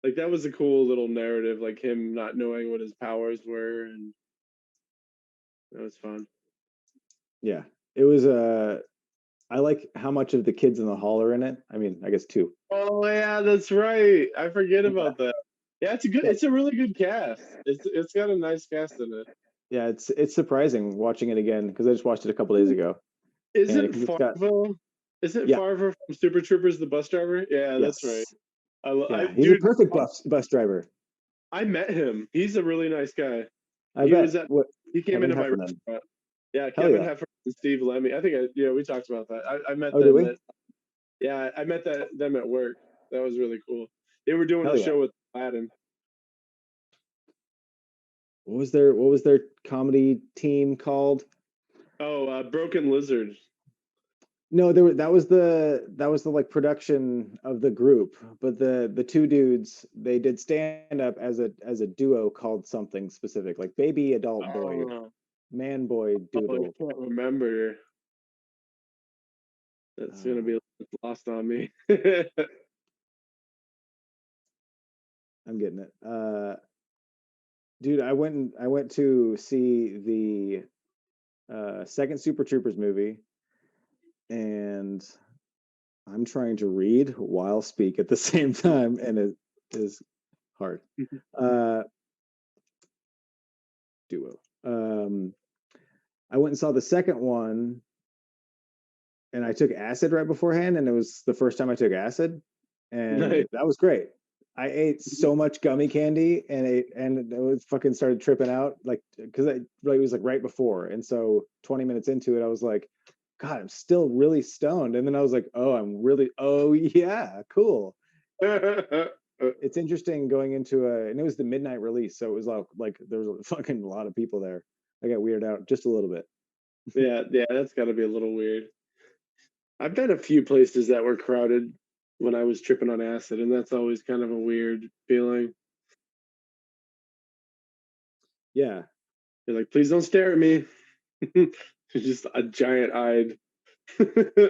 Like that was a cool little narrative, like him not knowing what his powers were, and that was fun. Yeah. It was I like how much of the kids in the hall are in it. I mean, I guess two. Oh yeah, that's right. I forget Yeah. about that. Yeah, it's a good. Yeah. It's a really good cast. It's got a nice cast in it. Yeah, it's surprising watching it again because I just watched it a couple days ago, and Isn't because it's got Farvo? Isn't yeah, Farvo from Super Troopers the bus driver? Yeah, that's right. yes, yeah, he's a Dude, perfect bus driver. I met him. He's a really nice guy. I He was bet. at. What He came Kevin into my Heffernan? restaurant. Yeah, Hell Kevin yeah! Heffer and Steve Lemmy. I think yeah, we talked about that. I met Oh, did them we? at yeah, I met them at work. That was really cool. They were doing a Hell yeah! show with Aladdin. What was their comedy team called? Oh, Broken Lizard. No, that was the like production of the group, but the two dudes they did stand up as a duo called something specific, like baby adult boy, Oh, man boy I doodle. can't remember. That's gonna Uh, be lost on me. I'm getting it. Dude, I went to see the second Super Troopers movie, and I'm trying to read while speak at the same time, and it is hard. Uh, duo. I went and saw the second one, and I took acid right beforehand, and it was the first time I took acid, Nice. and that was great. I ate so much gummy candy, and it was fucking started tripping out, like because I like it was like right before, and so 20 minutes into it, I was like, God, I'm still really stoned, and then I was like, oh yeah, cool. It's interesting going into and it was the midnight release, so it was like there was a fucking a lot of people there. I got weirded out just a little bit. Yeah, yeah, that's got to be a little weird. I've been a few places that were crowded when I was tripping on acid, and that's always kind of a weird feeling. Yeah, You're like, please don't stare at me. just a giant eyed. I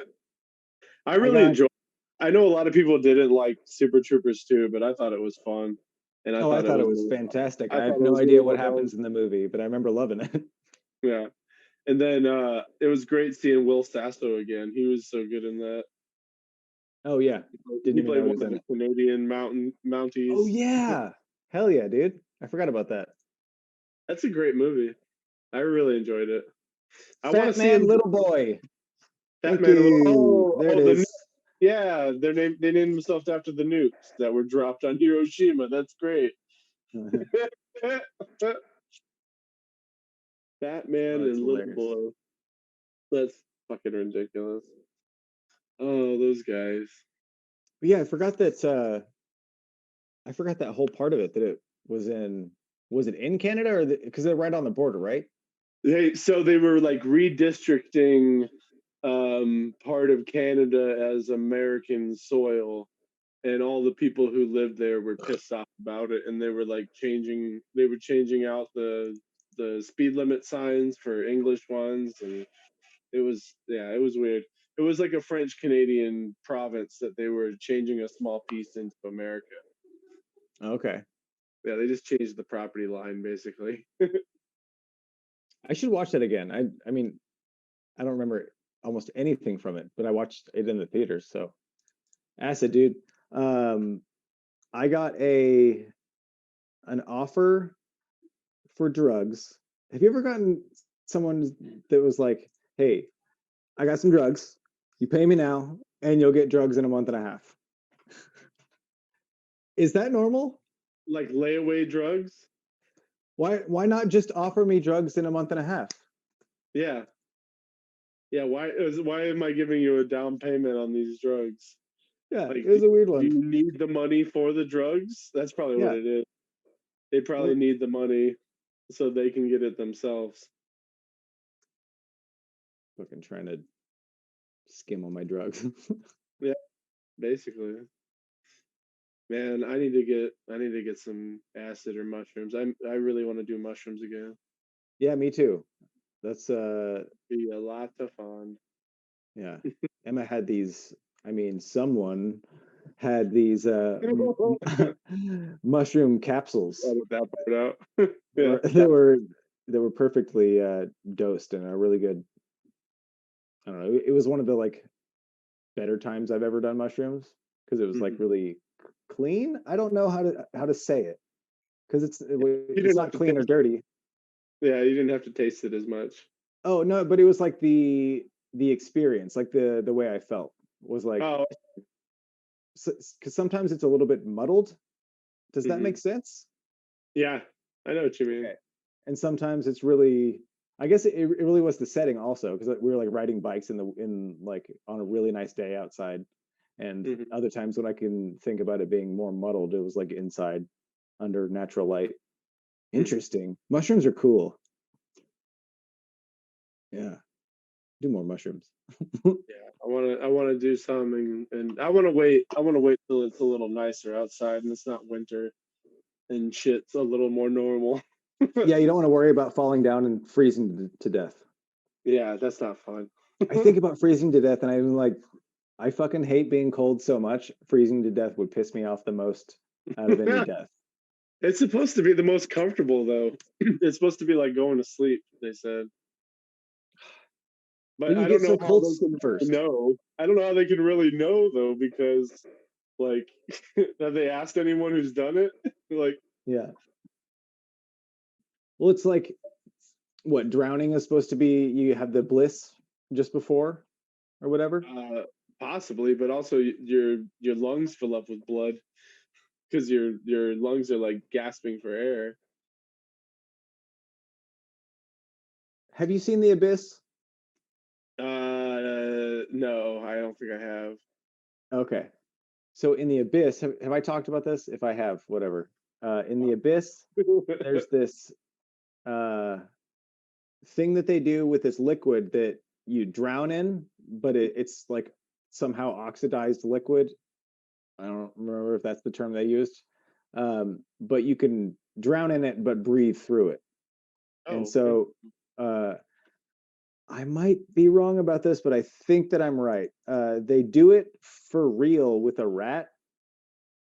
I really got. enjoyed. I know a lot of people didn't like Super Troopers too, but I thought it was fun, and Oh, I thought it was fantastic. I I have thought it no was idea really what well done. happens in the movie, but I remember loving it. Yeah, and then it was great seeing Will Sasso again. He was so good in that. Oh yeah, didn't He even know played he one was of in the it. Canadian Oh Mounties. yeah, hell yeah, dude! I forgot about that. That's a great movie. I really enjoyed it. I want to Fat see man, him. little boy. That Thank man. you. Oh, There it oh, is. yeah. They named themselves after the nukes that were dropped on Hiroshima. That's great. Batman Oh, that's and Little hilarious. Boy. That's fucking ridiculous. Oh, those guys. But yeah, I forgot that whole part of it that it was in. Was it in Canada or because they're right on the border, right? They were like redistricting part of Canada as American soil, and all the people who lived there were pissed off about it, and they were changing out the speed limit signs for English ones, and it was weird. It was like a French Canadian province that they were changing a small piece into America. Okay. Yeah, they just changed the property line basically. I should watch that again. I mean, I don't remember almost anything from it, but I watched it in the theaters. So acid, dude. Um, I got a an offer for drugs. Have you ever gotten someone that was like, "Hey, I got some drugs. You pay me now, and you'll get drugs in a month and a half." Is that normal? Like layaway drugs. Why not just offer me drugs in a month and a half? Yeah, yeah. Why am I giving you a down payment on these drugs? Yeah, Like, it was a weird do one. you need the money for the drugs? That's probably what Yeah. it is. They probably Well, need the money so they can get it themselves. fucking trying to skim on my drugs. Yeah, basically. Man, I need to get some acid or mushrooms. I really want to do mushrooms again. Yeah, me too. That's Be a lot of fun. yeah. Emma had these, I mean, someone had these mushroom capsules. Edit that part out. Yeah. Or they were perfectly dosed and a really good. I don't know. It was one of the like better times I've ever done mushrooms because it was like Mhm. really clean. I don't know how to say it because You it's didn't have not to clean or taste. dirty. Yeah, you didn't have to taste it as much. Oh no, but it was like the experience, like the way I felt was like Oh. because sometimes it's a little bit muddled. Does that make Mhm. sense? Yeah, I know what you mean. Okay. And sometimes it's really, I guess it really was the setting also because we were like riding bikes in like on a really nice day outside, and Mhm. other times when I can think about it being more muddled, it was like inside under natural light. Mhm. Interesting. Mushrooms are cool. Yeah, do more mushrooms. Yeah, I want to do some, and I want to wait till it's a little nicer outside and it's not winter and shit's a little more normal. Yeah, you don't want to worry about falling down and freezing to death. Yeah, that's not fun. I think about freezing to death, and I'm like, I fucking hate being cold so much. Freezing to death would piss me off the most out of any death. It's supposed to be the most comfortable though. It's supposed to be like going to sleep, they said. But But you I get don't know so how cold they can really first. know. I don't know how they can really know though, because like have they asked anyone who's done it? Like, Yeah. Well, it's like what drowning is supposed to be. You have the bliss just before or whatever. uh, possibly, but also your lungs fill up with blood because your lungs are like gasping for air. Have you seen The Abyss? No, I don't think I have. Okay. So in The Abyss, have I talked about this? If I have, whatever. In The Abyss, there's this uh, thing that they do with this liquid that you drown in, but it's like somehow oxidized liquid. I don't remember if that's the term they used. But you can drown in it but breathe through it. And Oh, so uh, I might be wrong about this, but I think that I'm right. They do it for real with a rat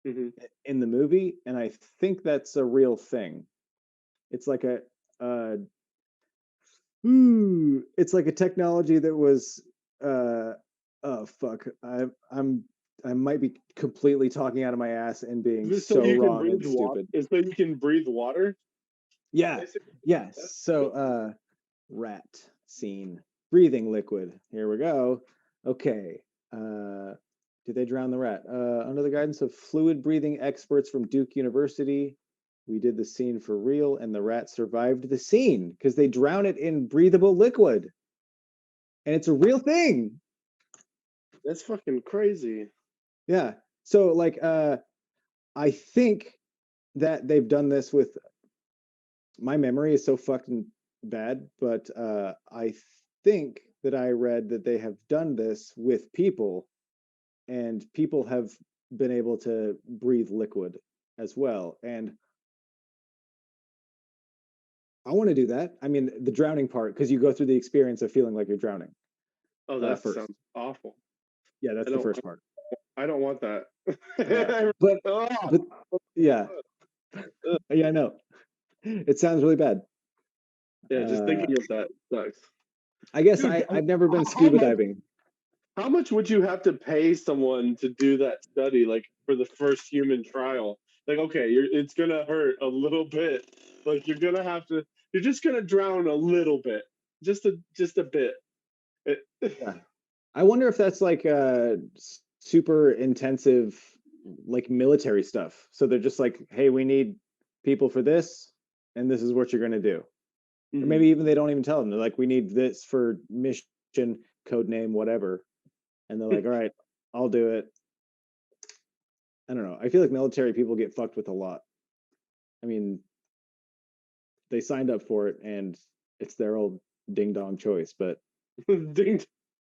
Hmm. in the movie, and I think that's a real thing. It's like uh, it's like a technology that was uh, oh fuck. I might be completely talking out of my ass and being Is it so so you can wrong and breathe water? stupid. Is so you can breathe water? Yeah, Basically, yeah. that's So cool. rat scene. Breathing liquid. Here we go. Okay. Did they drown the rat? Under the guidance of fluid breathing experts from Duke University, we did the scene for real, and the rat survived the scene because they drown it in breathable liquid. And it's a real thing. That's fucking crazy. Yeah. So like I think that they've done this with my memory is so fucking bad, but I think that I read that they have done this with people, and people have been able to breathe liquid as well. And I want to do that. I mean, the drowning part, because you go through the experience of feeling like you're drowning Oh, that first. sounds awful. Yeah, I that's the don't. first part. I don't want that. But Ah, but yeah, yeah, I know. It sounds really bad. yeah, just Uh, thinking of that sucks. I guess Dude, I've never been how scuba much? diving. How much would you have to pay someone to do that study, like for the first human trial? Like, okay, it's gonna hurt a little bit. Like, you're gonna have to. You're just gonna drown a little bit, just a bit. It, Yeah. I wonder if that's like super intensive, like military stuff. So they're just like, hey, we need people for this, and this is what you're going to do. Or maybe Mhm. even they don't even tell them. They're like, we need this for mission, code name, whatever. And they're like, all right, I'll do it. I don't know. I feel like military people get fucked with a lot. I mean, they signed up for it and it's their old ding dong choice. But Ding,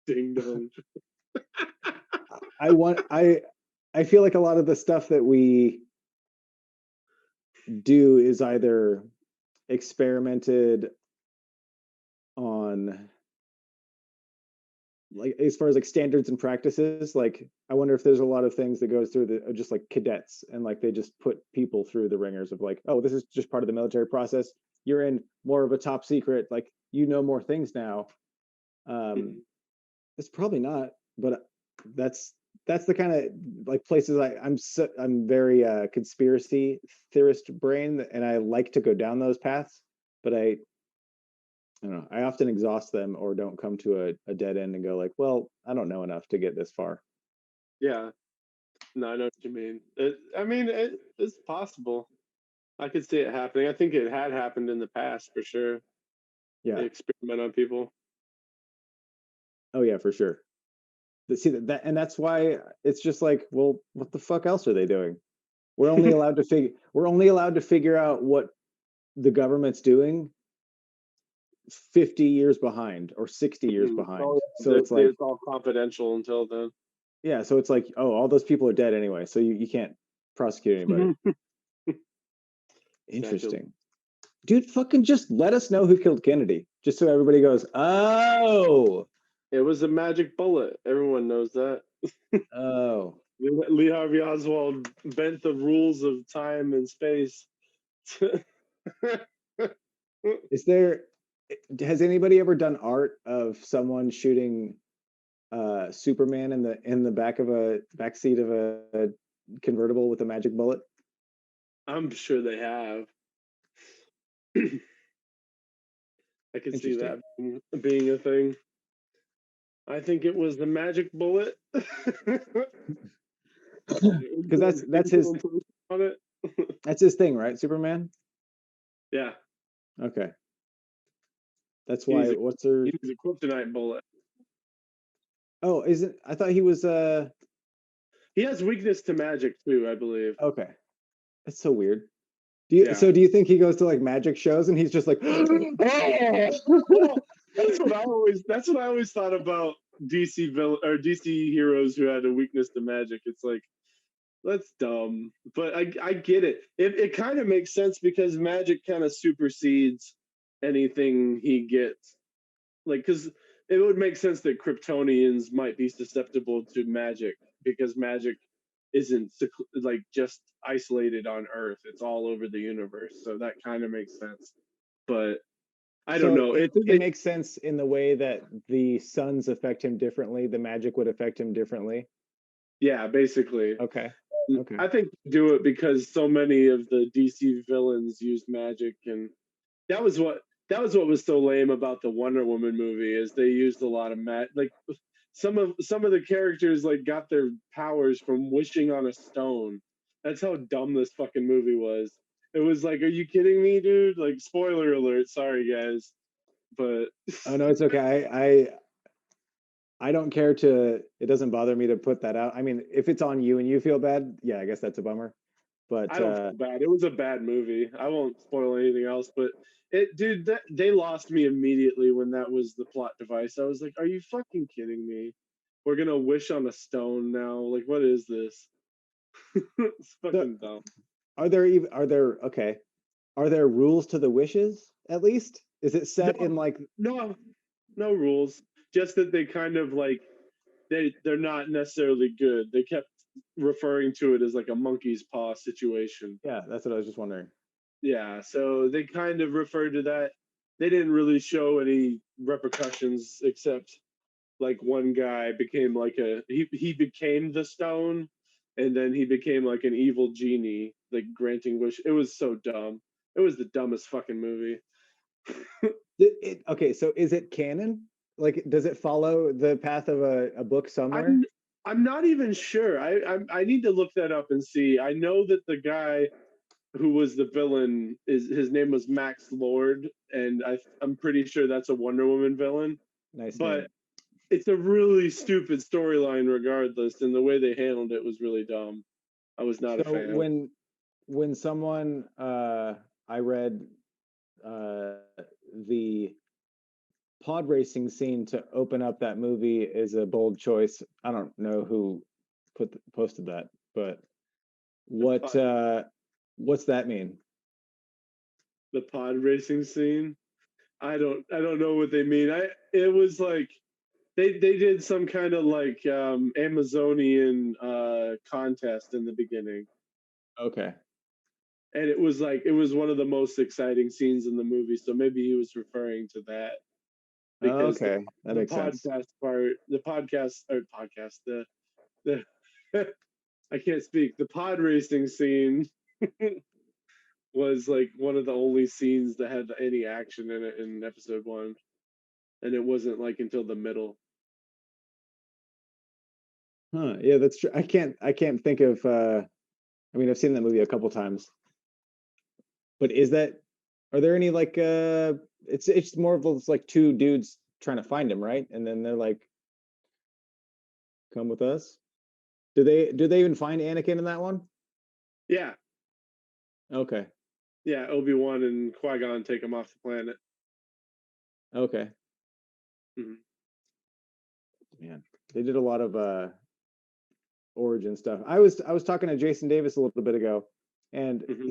ding dong. I want, I feel like a lot of the stuff that we do is either experimented on, like as far as like standards and practices. Like I wonder if there's a lot of things that goes through the just like cadets, and like they just put people through the ringers of like, oh, this is just part of the military process. You're in more of a top secret, like you know more things now. um Mhm. it's probably not, but that's that's the kind of like places I'm very conspiracy theorist brain, and I like to go down those paths, but I don't know. I often exhaust them or don't come to a dead end and go like, well, I don't know enough to get this far. Yeah, no, I know what you mean. I mean, it's possible. I could see it happening. I think it had happened in the past for sure. They Yeah. experiment on people. Oh yeah, for sure. See that, and that's why it's just like, well, what the fuck else are they doing? We're only allowed to figure out what the government's doing 50 years behind or 60 years Mhm. behind. Oh, So it's like, it's all confidential until then. yeah, so it's like, oh, all those people are dead anyway, so you can't prosecute anybody. Exactly. Interesting. Dude, fucking just let us know who killed Kennedy, just so everybody goes, oh, It was a magic bullet. Everyone knows that. oh. Lee Harvey Oswald bent the rules of time and space. Is there, has anybody ever done art of someone shooting Superman in the back seat of a convertible with a magic bullet? I'm sure they have. I could see Interesting. that being a thing. I think it was the magic bullet. Because On it. that's his thing, right? Superman. Yeah, Okay, that's he why. needs a What's her? he needs a kryptonite bullet. Oh, isn't I thought he was He has weakness to magic too, I believe. okay. That's so weird. Yeah. Do you think he goes to like magic shows and he's just like, Well, that's what I always thought about DC villain or DC heroes who had a weakness to magic. It's like that's dumb, but I get it. It kind of makes sense because magic kind of supersedes anything he gets. Like, because it would make sense that Kryptonians might be susceptible to magic because magic isn't like just isolated on Earth; it's all over the universe. So that kind of makes sense. But I don't So know. it doesn't make sense in the way that the suns affect him differently. The magic would affect him differently. Yeah, basically. Okay. Okay. I think they do it because so many of the DC villains use magic, and that was what was so lame about the Wonder Woman movie is they used a lot of like some of the characters like got their powers from wishing on a stone. That's how dumb this fucking movie was. It was like, are you kidding me, dude? Like, spoiler alert. Sorry, guys, but Oh no, it's okay. I don't care to. It doesn't bother me to put that out. I mean, if it's on you and you feel bad, yeah, I guess that's a bummer. But I don't feel bad. It was a bad movie. I won't spoil anything else, but dude, they lost me immediately when that was the plot device. I was like, are you fucking kidding me? We're gonna wish on a stone now. Like, what is this? It's so fucking dumb. are there rules to the wishes at least? Is it set in No, like no, no rules. Just that they kind of like they're not necessarily good. They kept referring to it as like a monkey's paw situation. yeah, that's what I was just wondering. Yeah, so they kind of referred to that. They didn't really show any repercussions except like one guy became like he became the stone, and then he became like an evil genie, like granting wish. It was so dumb. It was the dumbest fucking movie. Okay, so is it canon? Like, does it follow the path of a book somewhere? I'm I'm not even sure. I need to look that up and see. I know that the guy who was the villain is his name was Max Lord, and I'm pretty sure that's a Wonder Woman villain. Nice But name. it's a really stupid storyline regardless, and the way they handled it was really dumb. I was not a So fan. when someone I read uh the pod racing scene to open up that movie is a bold choice. I don't know who posted that, but The what pod, what's that mean? the pod racing scene. I don't know what they mean. It was like they did some kind of like Amazonian contest in the beginning, Okay. and it was like it was one of the most exciting scenes in the movie. So maybe he was referring to that because Okay, that the makes sense. podcast part, the podcast or podcast, the I can't speak. The pod racing scene was like one of the only scenes that had any action in it in episode one, and it wasn't like until the middle. Huh, yeah, that's true. I can't think of I mean, I've seen that movie a couple times, but is that are there any like it's more of those like two dudes trying to find him, right? And then they're like, come with us. Do they even find Anakin in that one? Yeah, Okay. yeah. Obi-Wan and Qui-Gon take him off the planet. Okay. Hmm. Man, they did a lot of origin stuff. I was talking to Jason Davis a little bit ago, and Hmm.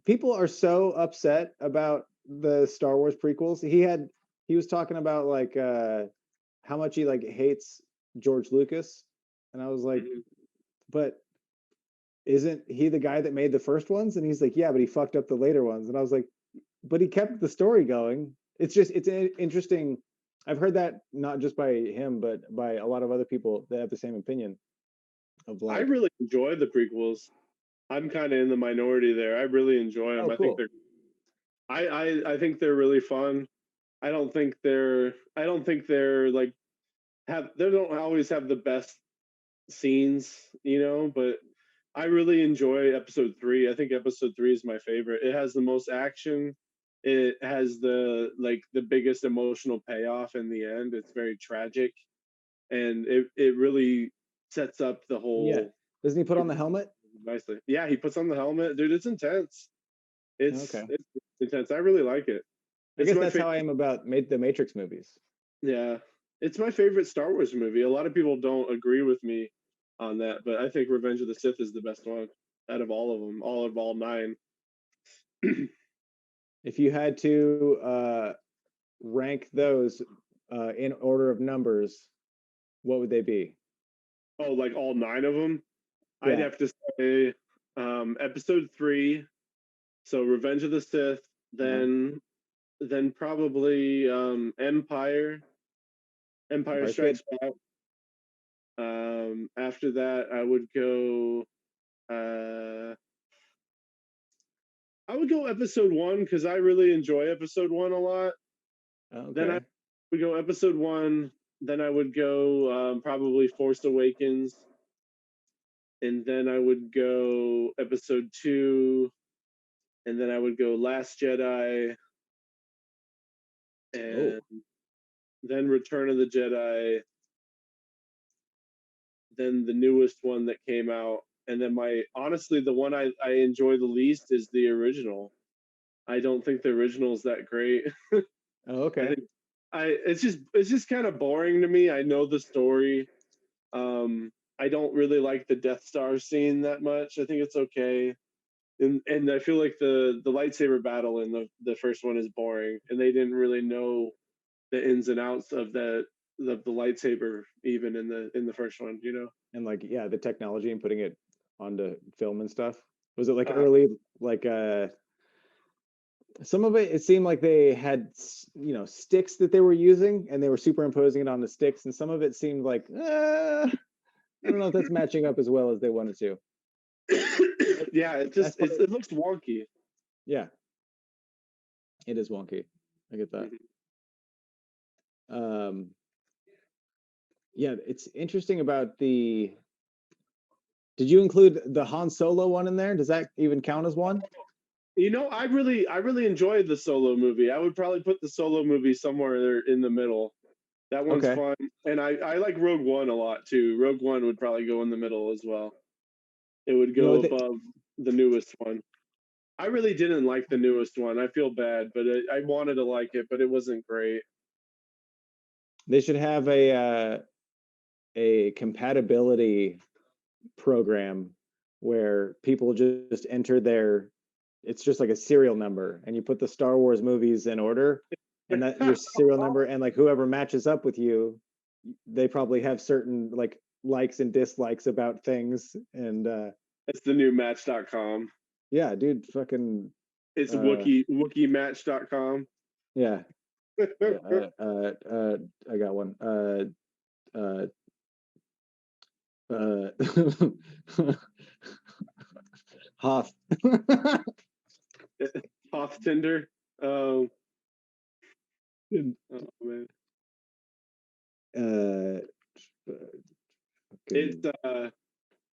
people are so upset about the Star Wars prequels. He was talking about like how much he like hates George Lucas, and I was like, Hmm. but isn't he the guy that made the first ones? And he's like, yeah, but he fucked up the later ones. And I was like, but he kept the story going. It's interesting. I've heard that not just by him, but by a lot of other people that have the same opinion of I like, really enjoy the prequels. I'm kind of in the minority there. I really enjoy them. oh, I think cool. I think they're really fun. I don't think they're like they don't always have the best scenes, but I really enjoy episode 3. I think episode 3 is my favorite. It has the most action. It has the biggest emotional payoff in the end. It's very tragic, and it really sets up the Yeah. whole Doesn't he put on the helmet? nicely. Yeah, he puts on the helmet, dude. It's intense. Okay. It's intense. I really like it. I It's guess my that's how I favorite. am about the Matrix movies. Yeah, it's my favorite Star Wars movie. A lot of people don't agree with me on that, but I think Revenge of the Sith is the best one out of all of them, all 9. If you had to rank those, in order of numbers, what would they be? Oh, like all 9 of them? I'd Yeah. have to say episode 3, so Revenge of the Sith, Uh-huh. then probably Empire Empire's good. Strikes Back. After that, uh, I would go episode 1 because I really enjoy episode 1 a lot. Then I Okay. would go episode 1. Then I would go probably Force Awakens, and then I would go episode 2, and then I would go Last Jedi, and Oh. then Return of the Jedi, then the newest one that came out, and then my honestly the one I enjoy the least is the original. I don't think the original is that great. Oh, I okay. think it's just kind of boring to me. I know the story. I don't really like the Death Star scene that much. I think it's okay. And I feel like the lightsaber battle in the first one is boring, and they didn't really know the ins and outs of the lightsaber even in the first one. And like, yeah, the technology and putting it onto film and stuff. Was it like Uh, early, like some of it seemed like they had sticks that they were using and they were superimposing it on the sticks, and some of it seemed like I don't know if that's matching up as well as they wanted to. yeah, That's probably, it looks wonky. yeah, it is wonky. I get that. Mhm. Um, yeah, it's interesting about the. Did you include the Han Solo one in there? Does that even count as one? I really enjoyed the Solo movie. I would probably put the Solo movie somewhere there in the middle. That one's Okay. fun, and I like Rogue One a lot too. Rogue One would probably go in the middle as well. It would You know go what? above the newest one. I really didn't like the newest one. I feel bad, but I wanted to like it, but it wasn't great. They should have a compatibility program where people just enter their, it's just like a serial number, and you put the Star Wars movies in order, and that your serial number, and like whoever matches up with you, they probably have certain like likes and dislikes about things, and It's the new Match.com. yeah, dude, fucking It's uh WookieMatch.com. yeah, yeah, I got one. Uh uh Hoth. Hoth Tinder. Oh man, uh it's fucking, uh,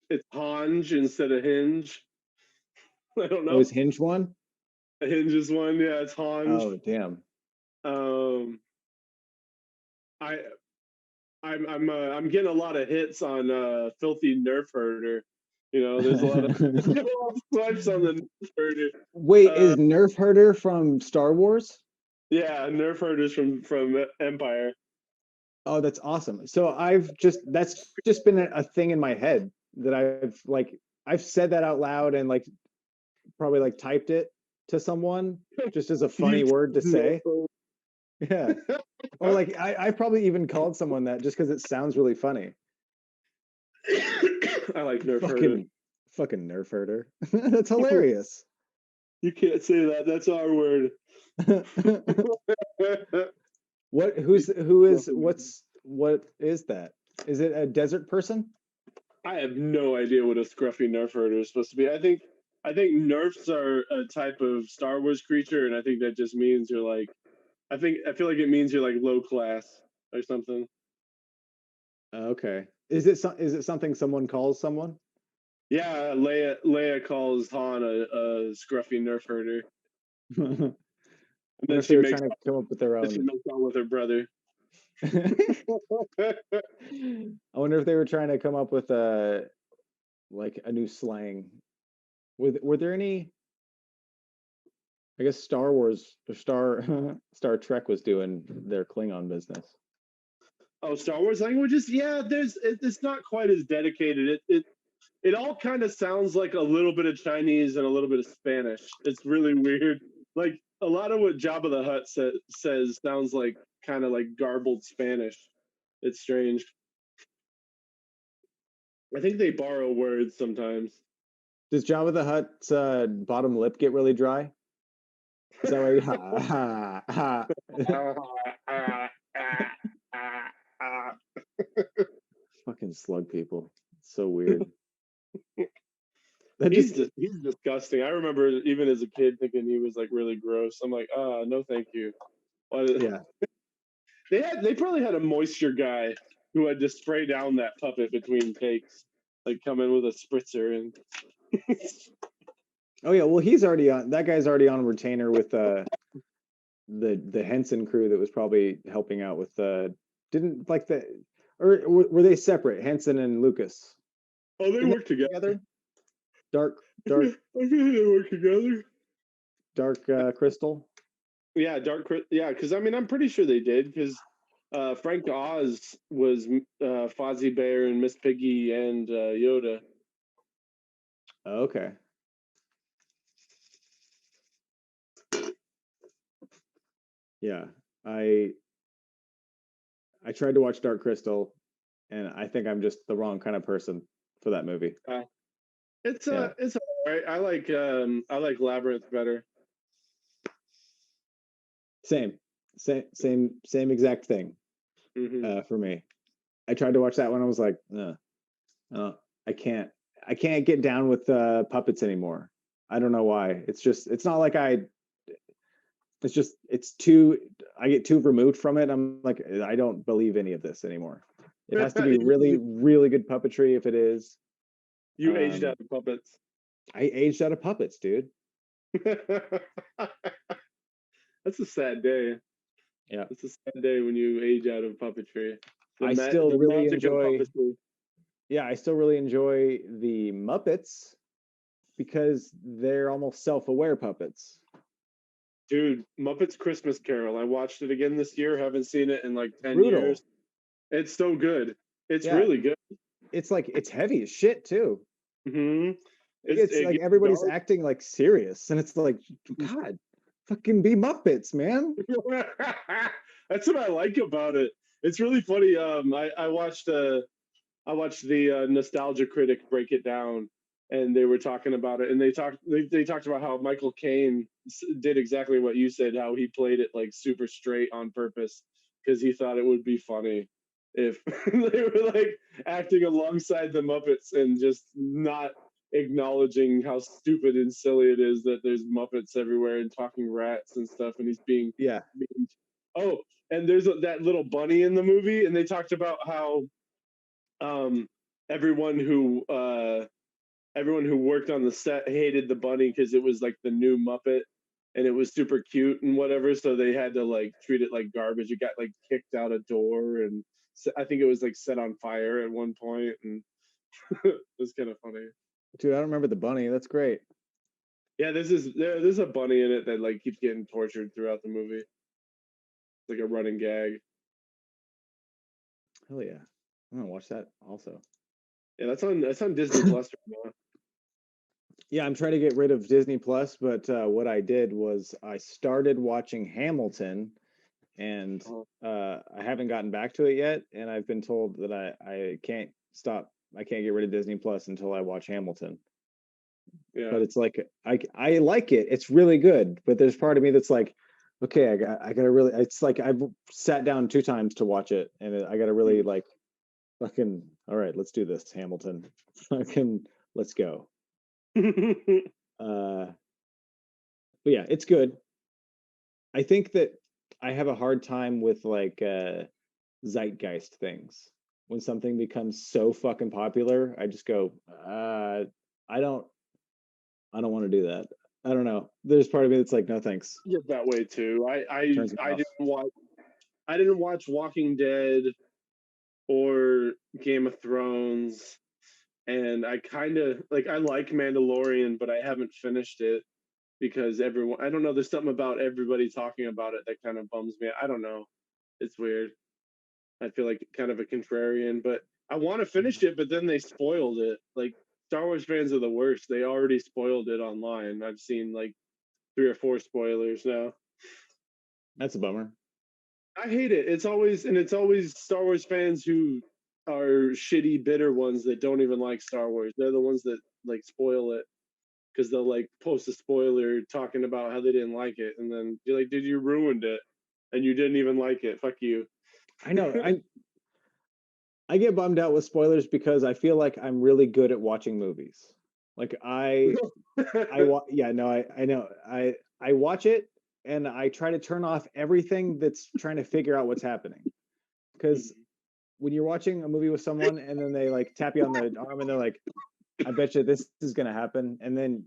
it's Hange instead of Hinge. I don't oh, is know. Hinge one? Hinge is one. Yeah, it's Hange. Oh, damn. Um, I I'm getting a lot of hits on Filthy Nerf Herder. There's a lot of swipes on the Nerf Herder. Wait, Uh, is Nerf Herder from Star Wars? yeah, Nerf Herders from Empire. Oh, that's awesome. So that's just been a thing in my head that I've said that out loud and like probably like typed it to someone just as a funny You word to say. know, Yeah. Or like I probably even called someone that just because it sounds really funny. I like Nerf Herder. Fucking fucking Nerf Herder. That's hilarious. You can't say that. That's our word. What is that? Is it a desert person? I have no idea what a scruffy Nerf herder is supposed to be. I think Nerfs are a type of Star Wars creature, and I think that just means you're like I feel like it means you're like low class or something. Okay. Is it something someone calls someone? Yeah, Leia calls Han a scruffy Nerf herder, I and wonder then if they she were makes trying to come up with their she own. makes out with her brother. I wonder if they were trying to come up with a like a new slang. Were there any? I guess Star Wars or Star Trek was doing their Klingon business. Oh, Star Wars languages? Yeah, it's not quite as dedicated. It all kind of sounds like a little bit of Chinese and a little bit of Spanish. It's really weird. Like a lot of what Jabba the Hutt says sounds like kind of like garbled Spanish. It's strange. I think they borrow words sometimes. Does Jabba the Hutt's bottom lip get really dry? Is that why? Ha, ha, ha. Fucking slug people. It's so weird. That just He's disgusting. I remember even as a kid thinking he was like really gross. I'm like, no, thank you. yeah. They probably had a moisture guy who had to spray down that puppet between takes, like come in with a spritzer and. Oh yeah, well he's already on. That guy's already on retainer with the Henson crew that was probably helping out with didn't like the or were they separate? Henson and Lucas. Oh, they Didn't work together. Dark I think they work together. Crystal. Yeah, yeah, because I mean, I'm pretty sure they did because Frank Oz was Fozzie Bear and Miss Piggy and Yoda. Oh, okay. Yeah, I tried to watch Dark Crystal, and I think I'm just the wrong kind of person for that movie. It's Yeah. it's all right. I like Labyrinth better. Same exact thing for me. I tried to watch that one. I was like, I can't get down with puppets anymore. I don't know why. It's not like I get too removed from it. I'm like, I don't believe any of this anymore. It has to be really, really good puppetry if it is. You aged out of puppets. I aged out of puppets, dude. That's a sad day. Yeah. It's a sad day when you age out of puppetry. I still really enjoy the Muppets because they're almost self-aware puppets. Dude, Muppets Christmas Carol. I watched it again this year. Haven't seen it in like 10 Brutal. years. It's so good. It's really good. It's like it's heavy as shit too. Mm-hmm. It's like everybody's acting like serious, and it's like, God, fucking be Muppets, man. That's what I like about it. It's really funny. I watched the Nostalgia Critic break it down, and they were talking about it, and they talked about how Michael Caine did exactly what you said, how he played it like super straight on purpose because he thought it would be funny if they were like acting alongside the Muppets and just not acknowledging how stupid and silly it is that there's Muppets everywhere and talking rats and stuff, and he's being oh, and there's that little bunny in the movie, and they talked about how everyone who worked on the set hated the bunny because it was like the new Muppet and it was super cute and whatever, so they had to like treat it like garbage. It got like kicked out a door, and I think it was like set on fire at one point, and it was kind of funny. Dude, I don't remember the bunny. That's great. Yeah, there's a bunny in it that like keeps getting tortured throughout the movie. It's like a running gag. Hell yeah. I'm gonna watch that also. Yeah, that's on Disney Plus right now. Yeah, I'm trying to get rid of Disney Plus, but what I did was I started watching Hamilton, and I haven't gotten back to it yet. And I've been told that I can't stop. I can't get rid of Disney Plus until I watch Hamilton. Yeah. But it's like I like it. It's really good. But there's part of me that's like, okay, I gotta really. It's like I've sat down 2 times to watch it, and I gotta really like, fucking. All right, let's do this, Hamilton. Fucking, let's go. But yeah, it's good. I think that I have a hard time with like zeitgeist things. When something becomes so fucking popular, I just go, I don't want to do that. I don't know. There's part of me that's like, no thanks. I get that way too. I didn't watch Walking Dead or Game of Thrones, and I kind of like I like Mandalorian, but I haven't finished it because everyone, I don't know, there's something about everybody talking about it that kind of bums me. I don't know. It's weird. I feel like kind of a contrarian, but I want to finish it, but then they spoiled it. Like Star Wars fans are the worst. They already spoiled it online. I've seen like 3 or 4 spoilers now. That's a bummer. I hate it. It's always Star Wars fans who are shitty, bitter ones that don't even like Star Wars. They're the ones that like spoil it because they'll like post a spoiler talking about how they didn't like it, and then you're like, "Dude, you ruined it, and you didn't even like it. Fuck you." I know. I get bummed out with spoilers because I feel like I'm really good at watching movies. Like yeah, no, I know. I watch it and I try to turn off everything that's trying to figure out what's happening. Because when you're watching a movie with someone and then they like tap you on the arm and they're like, I bet you this is gonna happen, and then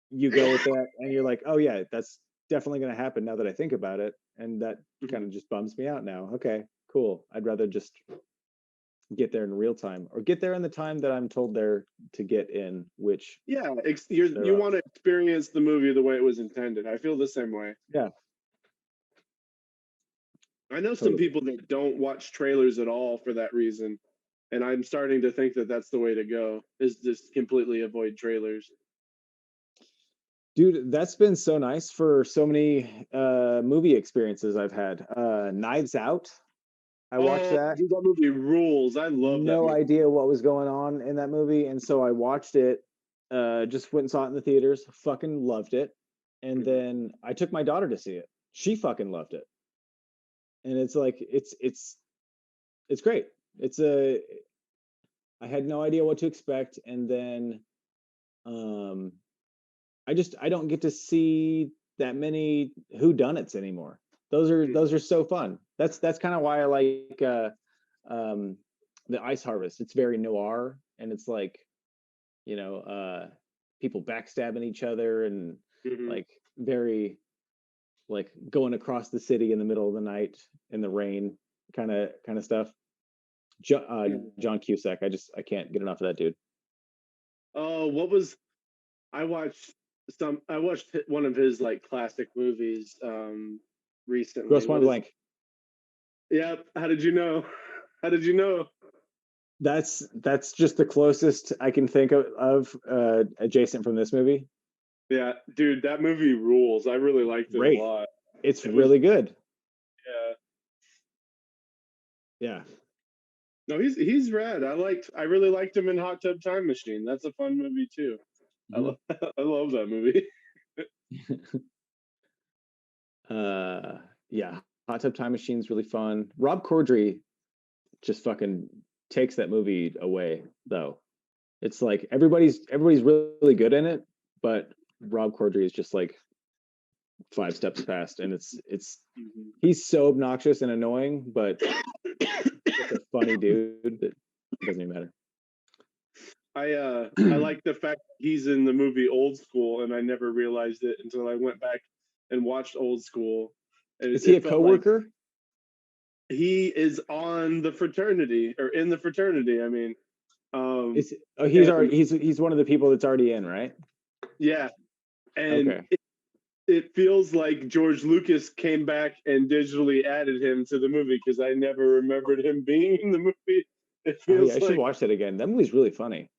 you go with that and you're like, oh yeah, that's definitely gonna happen now that I think about it. And that kind of just bums me out now. Okay, cool. I'd rather just get there in real time or get there in the time that I'm told there to get in, which Yeah, there you are. want to experience the movie the way it was intended. I feel the same way. Yeah, I know some totally. people that don't watch trailers at all for that reason, and I'm starting to think that that's the way to go. Is just completely avoid trailers. Dude, that's been so nice for so many movie experiences I've had. Knives Out, I watched Oh, that. dude, that movie rules. I love that No movie. idea what was going on in that movie, and so I watched it. Just went and saw it in the theaters. Fucking loved it, and Mhm. then I took my daughter to see it. She fucking loved it, and it's like it's great. It's a I had no idea what to expect, and then um, I don't get to see that many whodunits anymore. Those are so fun. That's kind of why I like um, the Ice Harvest. It's very noir, and it's like you know people backstabbing each other and Mhm. like very like going across the city in the middle of the night in the rain kind of stuff. Mhm. John Cusack. I can't get enough of that dude. Oh, what was I watched I watched one of his like classic movies recently. Gross Point What is Blank. Yep, how did you know? How did you know? That's just the closest I can think of adjacent from this movie. Yeah, dude, that movie rules. I really liked it a Great. lot. It's It was really good. yeah. Yeah. No, he's rad. I really liked him in Hot Tub Time Machine. That's a fun movie too. I Mhm. love I love that movie. uh yeah. Hot Tub Time Machine's really fun. Rob Corddry just fucking takes that movie away though. It's like everybody's really good in it, but Rob Corddry is just like five steps past, and it's Mhm. he's so obnoxious and annoying, but such a funny dude that it doesn't even matter. I like the fact he's in the movie Old School, and I never realized it until I went back and watched Old School. And Is he a it felt like coworker? he is on the fraternity or in the fraternity. I mean, Is oh and he's one of the people that's already in, right? yeah, and Okay. it feels like George Lucas came back and digitally added him to the movie because I never remembered him being in the movie. It Oh yeah, feels I should like watch that again. That movie's really funny.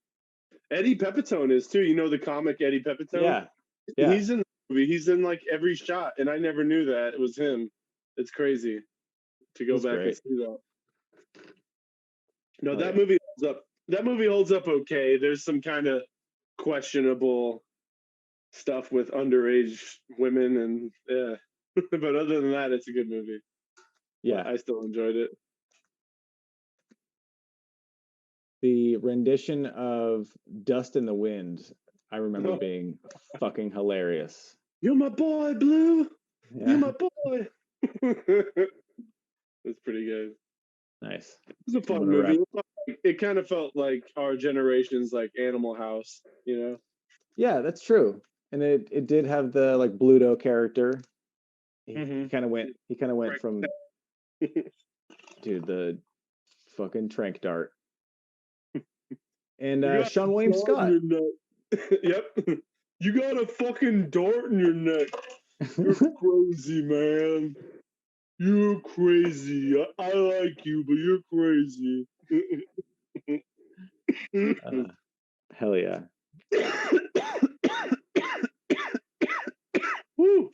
Eddie Pepitone is too. You know the comic Eddie Pepitone? Yeah. Yeah. He's in the movie. He's in like every shot, and I never knew that it was him. It's crazy to go He's back and great. see that. No, Hell that yeah. movie holds up. That movie holds up okay. There's some kind of questionable stuff with underage women, and yeah. But other than that, it's a good movie. Yeah. I still enjoyed it. The rendition of Dust in the Wind, I remember being fucking hilarious. You're my boy, Blue. You're Yeah. my boy. That's pretty good. Nice. It's a I'm fun gonna movie. wrap. It kind of felt like our generation's like Animal House, you know? Yeah, that's true. And it did have the like Bluto character. He Mm-hmm. kind of went Right. from dude the fucking trank dart and You got Sean a William dart in Scott. your neck. Yep. You got a fucking dart in your neck. You're crazy, man. You're crazy. I like you, but you're crazy. uh, hell yeah. Woo.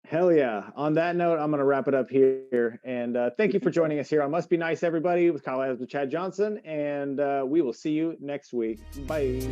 Hell yeah. On that note, I'm going to wrap it up here. And thank you for joining us here on Must Be Nice, everybody, with Kyle Adams with Chad Johnson. And we will see you next week. Bye.